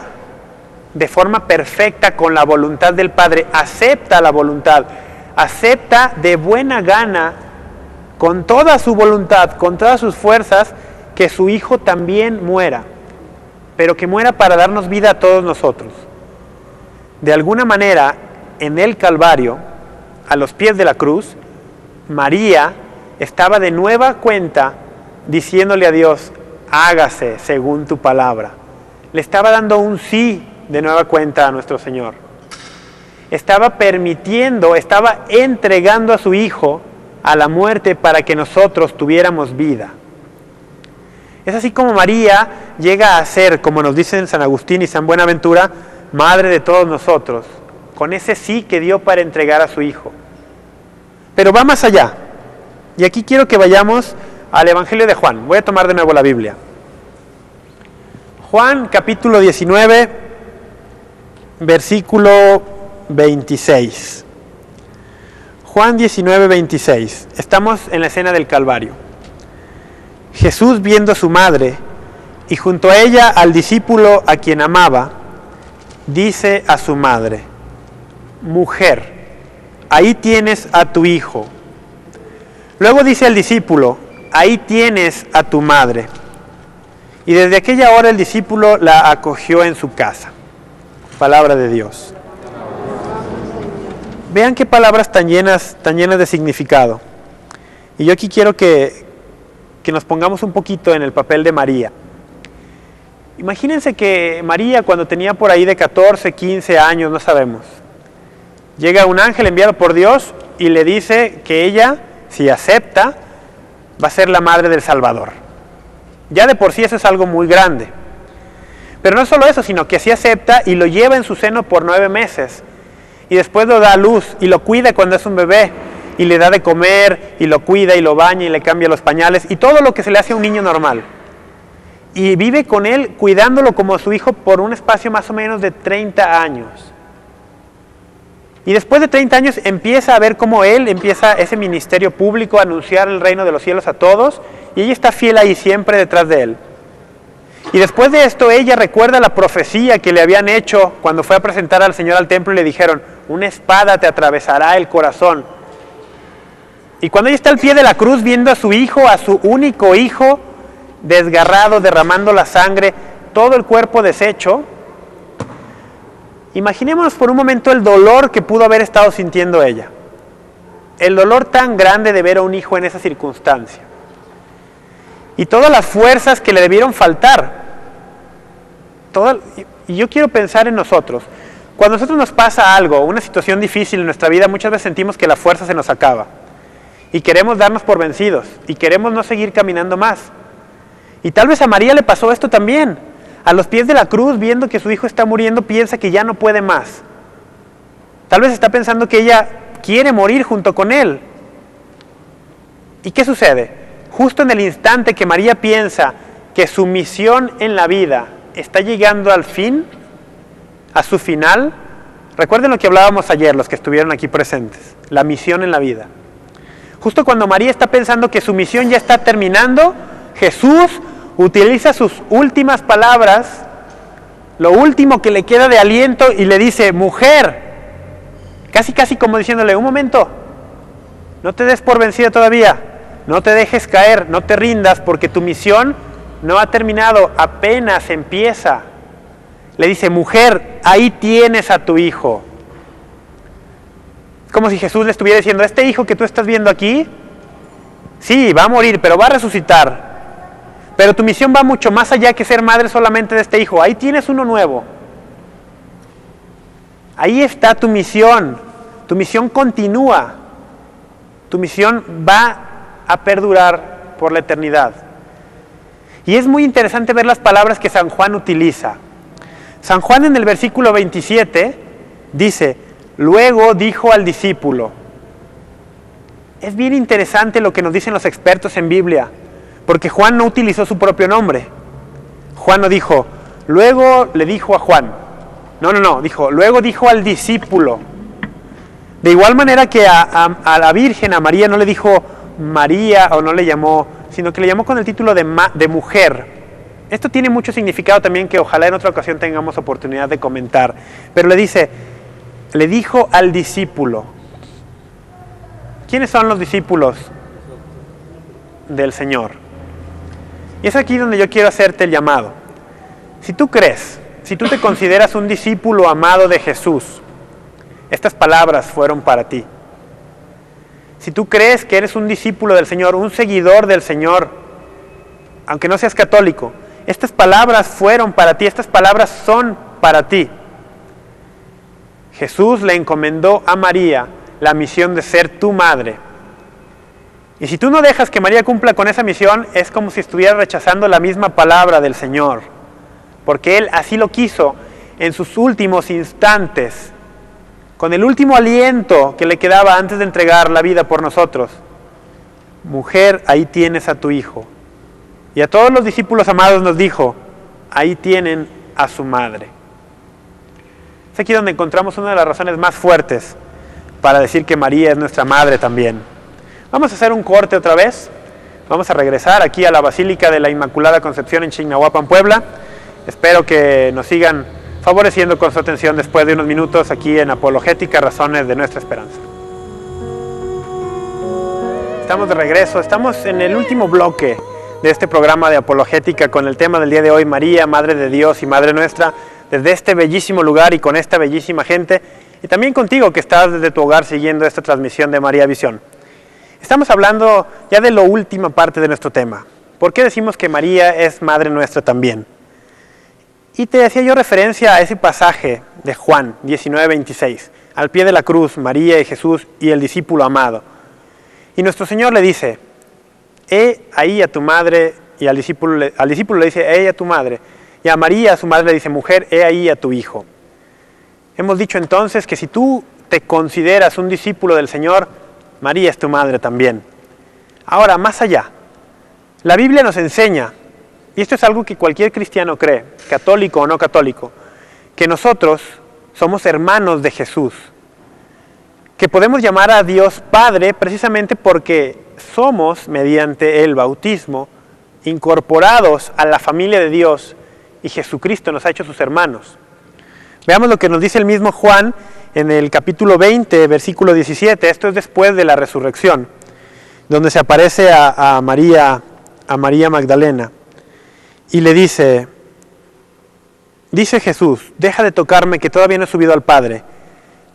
de forma perfecta con la voluntad del Padre, acepta la voluntad, acepta de buena gana, con toda su voluntad, con todas sus fuerzas, que su Hijo también muera, pero que muera para darnos vida a todos nosotros. De alguna manera, en el Calvario, a los pies de la cruz, María estaba de nueva cuenta diciéndole a Dios, hágase según tu palabra. Le estaba dando un sí de nueva cuenta a nuestro Señor. Estaba permitiendo, estaba entregando a su Hijo a la muerte para que nosotros tuviéramos vida. Es así como María llega a ser, como nos dicen San Agustín y San Buenaventura, madre de todos nosotros, con ese sí que dio para entregar a su Hijo. Pero va más allá. Y aquí quiero que vayamos al Evangelio de Juan. Voy a tomar de nuevo la Biblia. Juan capítulo 19, versículo 26. Juan 19, 26. Estamos en la escena del Calvario. Jesús, viendo a su madre y junto a ella al discípulo a quien amaba, dice a su madre, mujer, ahí tienes a tu hijo. Luego dice al discípulo, ahí tienes a tu madre. Y desde aquella hora el discípulo la acogió en su casa. Palabra de Dios. Vean qué palabras tan llenas de significado. Y yo aquí quiero que que nos pongamos un poquito en el papel de María. Imagínense que María, cuando tenía por ahí de 14, 15 años, no sabemos, llega un ángel enviado por Dios y le dice que ella, si acepta, va a ser la madre del Salvador. Ya de por sí eso es algo muy grande. Pero no solo eso, sino que sí acepta y lo lleva en su seno por 9 meses. Y después lo da a luz y lo cuida cuando es un bebé. Y le da de comer, y lo cuida, y lo baña, y le cambia los pañales, y todo lo que se le hace a un niño normal. Y vive con él, cuidándolo como su hijo por un espacio más o menos de 30 años. Y después de 30 años empieza a ver cómo él empieza ese ministerio público a anunciar el reino de los cielos a todos, y ella está fiel ahí siempre detrás de él. Y después de esto ella recuerda la profecía que le habían hecho cuando fue a presentar al Señor al templo y le dijeron, una espada te atravesará el corazón. Y cuando ella está al pie de la cruz viendo a su hijo, a su único hijo, desgarrado, derramando la sangre, todo el cuerpo deshecho, imaginémonos por un momento el dolor que pudo haber estado sintiendo ella. El dolor tan grande de ver a un hijo en esa circunstancia. Y todas las fuerzas que le debieron faltar. Y yo quiero pensar en nosotros. Cuando a nosotros nos pasa algo, una situación difícil en nuestra vida, muchas veces sentimos que la fuerza se nos acaba. Y queremos darnos por vencidos. Y queremos no seguir caminando más. Y tal vez a María le pasó esto también. A los pies de la cruz, viendo que su hijo está muriendo, piensa que ya no puede más. Tal vez está pensando que ella quiere morir junto con él. ¿Y qué sucede? Justo en el instante que María piensa que su misión en la vida está llegando al fin, a su final, recuerden lo que hablábamos ayer, los que estuvieron aquí presentes, la misión en la vida. Justo cuando María está pensando que su misión ya está terminando, Jesús utiliza sus últimas palabras, lo último que le queda de aliento, y le dice, mujer, casi como diciéndole, un momento, no te des por vencida todavía, no te dejes caer, no te rindas, porque tu misión no ha terminado, apenas empieza. Le dice, mujer, ahí tienes a tu hijo. Como si Jesús le estuviera diciendo, este hijo que tú estás viendo aquí, sí, va a morir, pero va a resucitar. Pero tu misión va mucho más allá que ser madre solamente de este hijo. Ahí tienes uno nuevo. Ahí está tu misión. Tu misión continúa. Tu misión va a perdurar por la eternidad. Y es muy interesante ver las palabras que San Juan utiliza. San Juan en el versículo 27 dice, luego dijo al discípulo. Es bien interesante lo que nos dicen los expertos en Biblia. Porque Juan no utilizó su propio nombre. Juan no dijo, luego le dijo a Juan. No, dijo, luego dijo al discípulo. De igual manera que a la Virgen, a María, no le dijo María o no le llamó, sino que le llamó con el título de mujer. Esto tiene mucho significado también que ojalá en otra ocasión tengamos oportunidad de comentar. Pero le dijo al discípulo. ¿Quiénes son los discípulos del Señor? Y es aquí donde yo quiero hacerte el llamado. Si tú crees, si tú te consideras un discípulo amado de Jesús, estas palabras fueron para ti. Si tú crees que eres un discípulo del Señor, un seguidor del Señor, aunque no seas católico, estas palabras fueron para ti, estas palabras son para ti. Jesús le encomendó a María la misión de ser tu madre. Y si tú no dejas que María cumpla con esa misión, es como si estuviera rechazando la misma palabra del Señor. Porque Él así lo quiso en sus últimos instantes, con el último aliento que le quedaba antes de entregar la vida por nosotros. Mujer, ahí tienes a tu hijo. Y a todos los discípulos amados nos dijo, ahí tienen a su madre. Es aquí donde encontramos una de las razones más fuertes para decir que María es nuestra madre también. Vamos a hacer un corte otra vez. Vamos a regresar aquí a la Basílica de la Inmaculada Concepción en Chignahuapan, Puebla. Espero que nos sigan favoreciendo con su atención después de unos minutos aquí en Apologética, Razones de Nuestra Esperanza. Estamos de regreso, estamos en el último bloque de este programa de Apologética con el tema del día de hoy, María, Madre de Dios y Madre Nuestra, desde este bellísimo lugar y con esta bellísima gente, y también contigo que estás desde tu hogar siguiendo esta transmisión de María Visión. Estamos hablando ya de la última parte de nuestro tema. ¿Por qué decimos que María es Madre nuestra también? Y te hacía yo referencia a ese pasaje de Juan 19:26, al pie de la cruz, María y Jesús y el discípulo amado. Y nuestro Señor le dice, he ahí a tu madre, y al discípulo le dice, he ahí a tu madre, y a María, a su madre, le dice, mujer, he ahí a tu hijo. Hemos dicho entonces que si tú te consideras un discípulo del Señor, María es tu madre también. Ahora, más allá, la Biblia nos enseña, y esto es algo que cualquier cristiano cree, católico o no católico, que nosotros somos hermanos de Jesús, que podemos llamar a Dios Padre precisamente porque somos, mediante el bautismo, incorporados a la familia de Dios y Jesucristo nos ha hecho sus hermanos. Veamos lo que nos dice el mismo Juan en el capítulo 20, versículo 17, esto es después de la resurrección, donde se aparece a María Magdalena y le dice Jesús, deja de tocarme que todavía no he subido al Padre,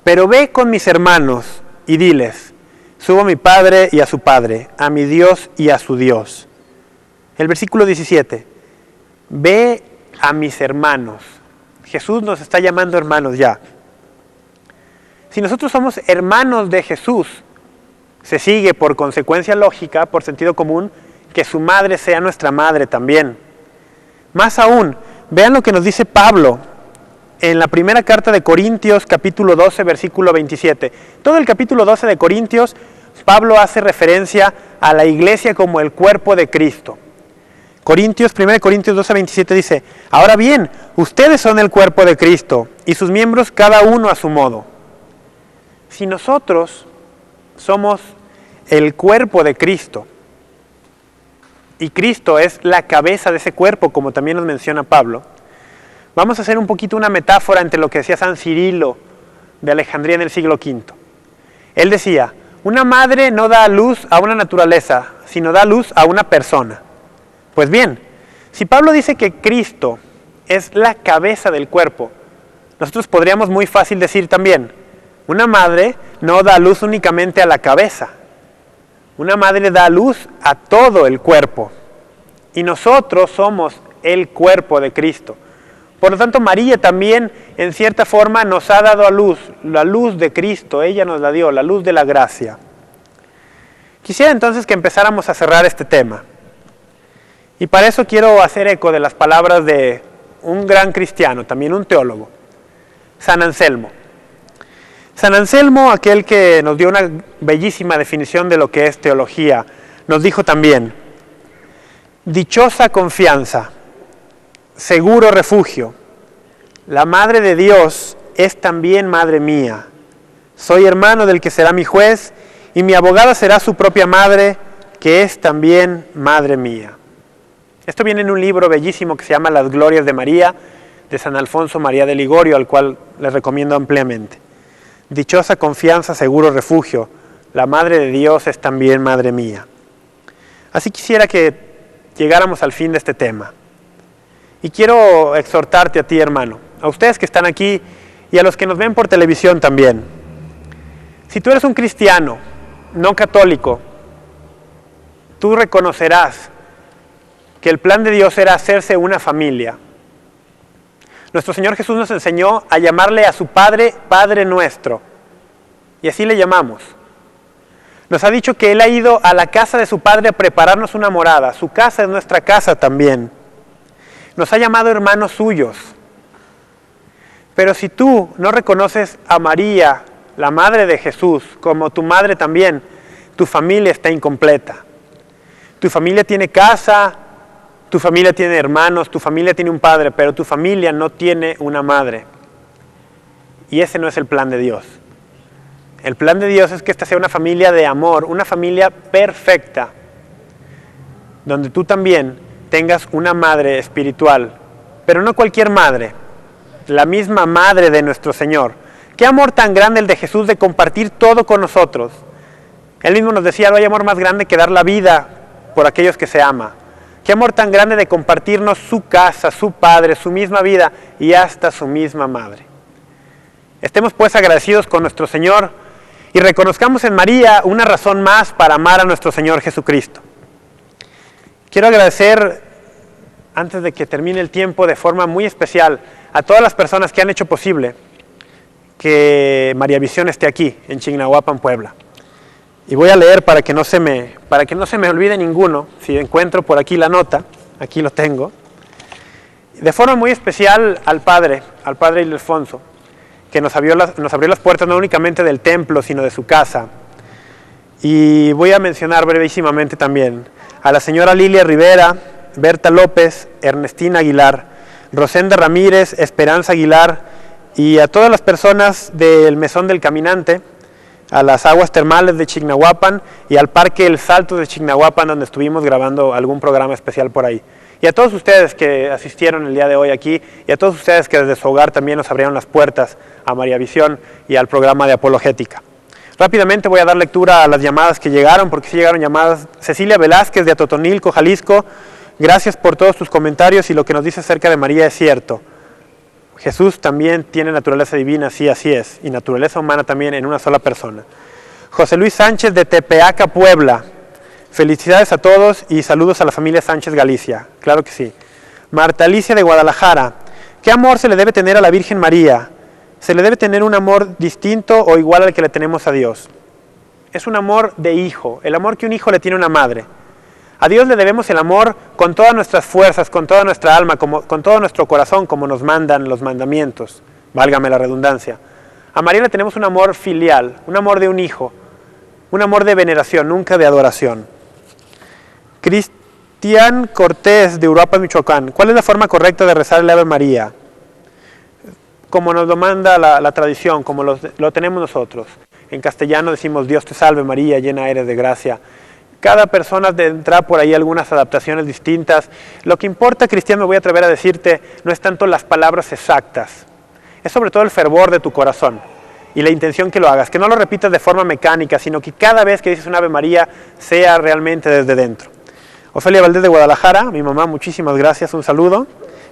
pero ve con mis hermanos y diles, subo a mi Padre y a su Padre, a mi Dios y a su Dios. El versículo 17, ve a mis hermanos. Jesús nos está llamando hermanos ya. Si nosotros somos hermanos de Jesús, se sigue por consecuencia lógica, por sentido común, que su madre sea nuestra madre también. Más aún, vean lo que nos dice Pablo en la primera carta de Corintios, capítulo 12, versículo 27. Todo el capítulo 12 de Corintios, Pablo hace referencia a la iglesia como el cuerpo de Cristo. 1 Corintios 12, 27 dice, ahora bien, ustedes son el cuerpo de Cristo y sus miembros cada uno a su modo. Si nosotros somos el cuerpo de Cristo y Cristo es la cabeza de ese cuerpo, como también nos menciona Pablo, vamos a hacer un poquito una metáfora entre lo que decía San Cirilo de Alejandría en el siglo V. Él decía, una madre no da a luz a una naturaleza, sino da luz a una persona. Pues bien, si Pablo dice que Cristo es la cabeza del cuerpo, nosotros podríamos muy fácil decir también, una madre no da luz únicamente a la cabeza, una madre da luz a todo el cuerpo, y nosotros somos el cuerpo de Cristo. Por lo tanto, María también, en cierta forma, nos ha dado a luz, la luz de Cristo, ella nos la dio, la luz de la gracia. Quisiera entonces que empezáramos a cerrar este tema. Y para eso quiero hacer eco de las palabras de un gran cristiano, también un teólogo, San Anselmo. San Anselmo, aquel que nos dio una bellísima definición de lo que es teología, nos dijo también, dichosa confianza, seguro refugio, la Madre de Dios es también Madre mía, soy hermano del que será mi juez y mi abogada será su propia madre, que es también Madre mía. Esto viene en un libro bellísimo que se llama Las Glorias de María, de San Alfonso María de Ligorio, al cual les recomiendo ampliamente. Dichosa confianza, seguro refugio, la Madre de Dios es también Madre mía. Así quisiera que llegáramos al fin de este tema. Y quiero exhortarte a ti, hermano, a ustedes que están aquí y a los que nos ven por televisión también. Si tú eres un cristiano, no católico, tú reconocerás que el plan de Dios era hacerse una familia. Nuestro Señor Jesús nos enseñó a llamarle a su Padre, Padre nuestro. Y así le llamamos. Nos ha dicho que Él ha ido a la casa de su Padre a prepararnos una morada. Su casa es nuestra casa también. Nos ha llamado hermanos suyos. Pero si tú no reconoces a María, la Madre de Jesús, como tu madre también, tu familia está incompleta. Tu familia tiene casa, tu familia tiene hermanos, tu familia tiene un padre, pero tu familia no tiene una madre. Y ese no es el plan de Dios. El plan de Dios es que esta sea una familia de amor, una familia perfecta, donde tú también tengas una madre espiritual, pero no cualquier madre, la misma madre de nuestro Señor. Qué amor tan grande el de Jesús de compartir todo con nosotros. Él mismo nos decía, no hay amor más grande que dar la vida por aquellos que se ama. Qué amor tan grande de compartirnos su casa, su padre, su misma vida y hasta su misma madre. Estemos pues agradecidos con nuestro Señor y reconozcamos en María una razón más para amar a nuestro Señor Jesucristo. Quiero agradecer, antes de que termine el tiempo, de forma muy especial a todas las personas que han hecho posible que María Visión esté aquí, en Chignahuapan, Puebla. Y voy a leer para que no se me olvide ninguno. Si encuentro por aquí la nota, aquí lo tengo. De forma muy especial al padre Ildefonso, que nos abrió las puertas no únicamente del templo, sino de su casa. Y voy a mencionar brevísimamente también a la señora Lilia Rivera, Berta López, Ernestina Aguilar, Rosenda Ramírez, Esperanza Aguilar, y a todas las personas del Mesón del Caminante, a las aguas termales de Chignahuapan y al Parque El Salto de Chignahuapan, donde estuvimos grabando algún programa especial por ahí. Y a todos ustedes que asistieron el día de hoy aquí, y a todos ustedes que desde su hogar también nos abrieron las puertas a María Visión y al programa de Apologética. Rápidamente voy a dar lectura a las llamadas que llegaron, porque sí llegaron llamadas. Cecilia Velázquez de Atotonilco, Jalisco, gracias por todos tus comentarios y lo que nos dice acerca de María es cierto. Jesús también tiene naturaleza divina, sí, así es, y naturaleza humana también en una sola persona. José Luis Sánchez de Tepeaca, Puebla. Felicidades a todos y saludos a la familia Sánchez Galicia. Claro que sí. Marta Alicia de Guadalajara. ¿Qué amor se le debe tener a la Virgen María? ¿Se le debe tener un amor distinto o igual al que le tenemos a Dios? Es un amor de hijo, el amor que un hijo le tiene a una madre. A Dios le debemos el amor con todas nuestras fuerzas, con toda nuestra alma, con todo nuestro corazón, como nos mandan los mandamientos, válgame la redundancia. A María le tenemos un amor filial, un amor de un hijo, un amor de veneración, nunca de adoración. Cristian Cortés de Uruapan, Michoacán. ¿Cuál es la forma correcta de rezar el Ave María? Como nos lo manda la tradición, como lo tenemos nosotros. En castellano decimos Dios te salve María, llena eres de gracia. Cada persona tendrá por ahí algunas adaptaciones distintas. Lo que importa, Cristian, me voy a atrever a decirte, no es tanto las palabras exactas. Es sobre todo el fervor de tu corazón y la intención que lo hagas. Que no lo repitas de forma mecánica, sino que cada vez que dices un Ave María sea realmente desde dentro. Ofelia Valdés de Guadalajara, mi mamá, muchísimas gracias, un saludo.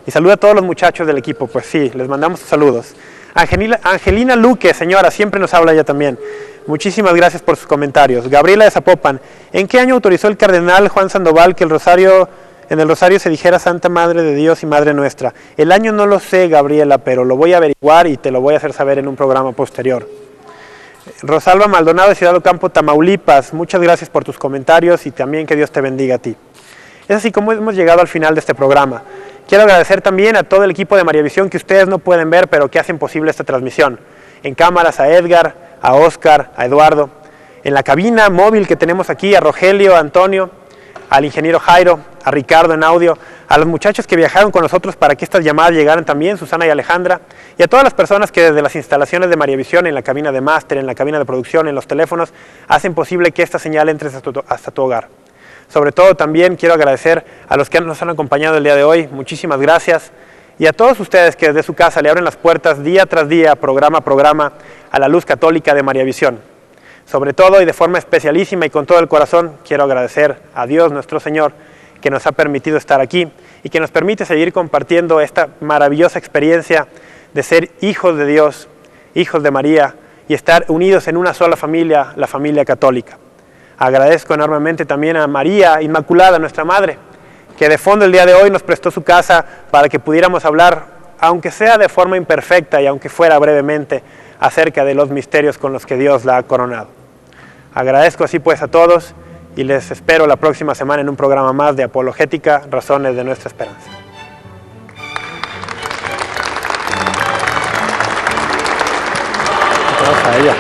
Y saluda a todos los muchachos del equipo, pues sí, les mandamos saludos. Angelina Luque, señora, siempre nos habla ella también. Muchísimas gracias por sus comentarios. Gabriela de Zapopan. ¿En qué año autorizó el cardenal Juan Sandoval que en el rosario se dijera Santa Madre de Dios y Madre Nuestra? El año no lo sé, Gabriela, pero lo voy a averiguar y te lo voy a hacer saber en un programa posterior. Rosalba Maldonado de Ciudad Ocampo, Tamaulipas. Muchas gracias por tus comentarios y también que Dios te bendiga a ti. Es así como hemos llegado al final de este programa. Quiero agradecer también a todo el equipo de María Visión que ustedes no pueden ver, pero que hacen posible esta transmisión. En cámaras a Edgar, a Oscar, a Eduardo. En la cabina móvil que tenemos aquí, a Rogelio, a Antonio, al ingeniero Jairo, a Ricardo en audio, a los muchachos que viajaron con nosotros para que estas llamadas llegaran también, Susana y Alejandra, y a todas las personas que desde las instalaciones de María Visión, en la cabina de máster, en la cabina de producción, en los teléfonos, hacen posible que esta señal entre hasta tu hogar. Sobre todo también quiero agradecer a los que nos han acompañado el día de hoy, muchísimas gracias, y a todos ustedes que desde su casa le abren las puertas día tras día, programa a programa, a la luz católica de María Visión. Sobre todo y de forma especialísima y con todo el corazón, quiero agradecer a Dios nuestro Señor que nos ha permitido estar aquí y que nos permite seguir compartiendo esta maravillosa experiencia de ser hijos de Dios, hijos de María y estar unidos en una sola familia, la familia católica. Agradezco enormemente también a María Inmaculada, nuestra Madre, que de fondo el día de hoy nos prestó su casa para que pudiéramos hablar, aunque sea de forma imperfecta y aunque fuera brevemente, acerca de los misterios con los que Dios la ha coronado. Agradezco así pues a todos y les espero la próxima semana en un programa más de Apologética, Razones de Nuestra Esperanza. Gracias a ella.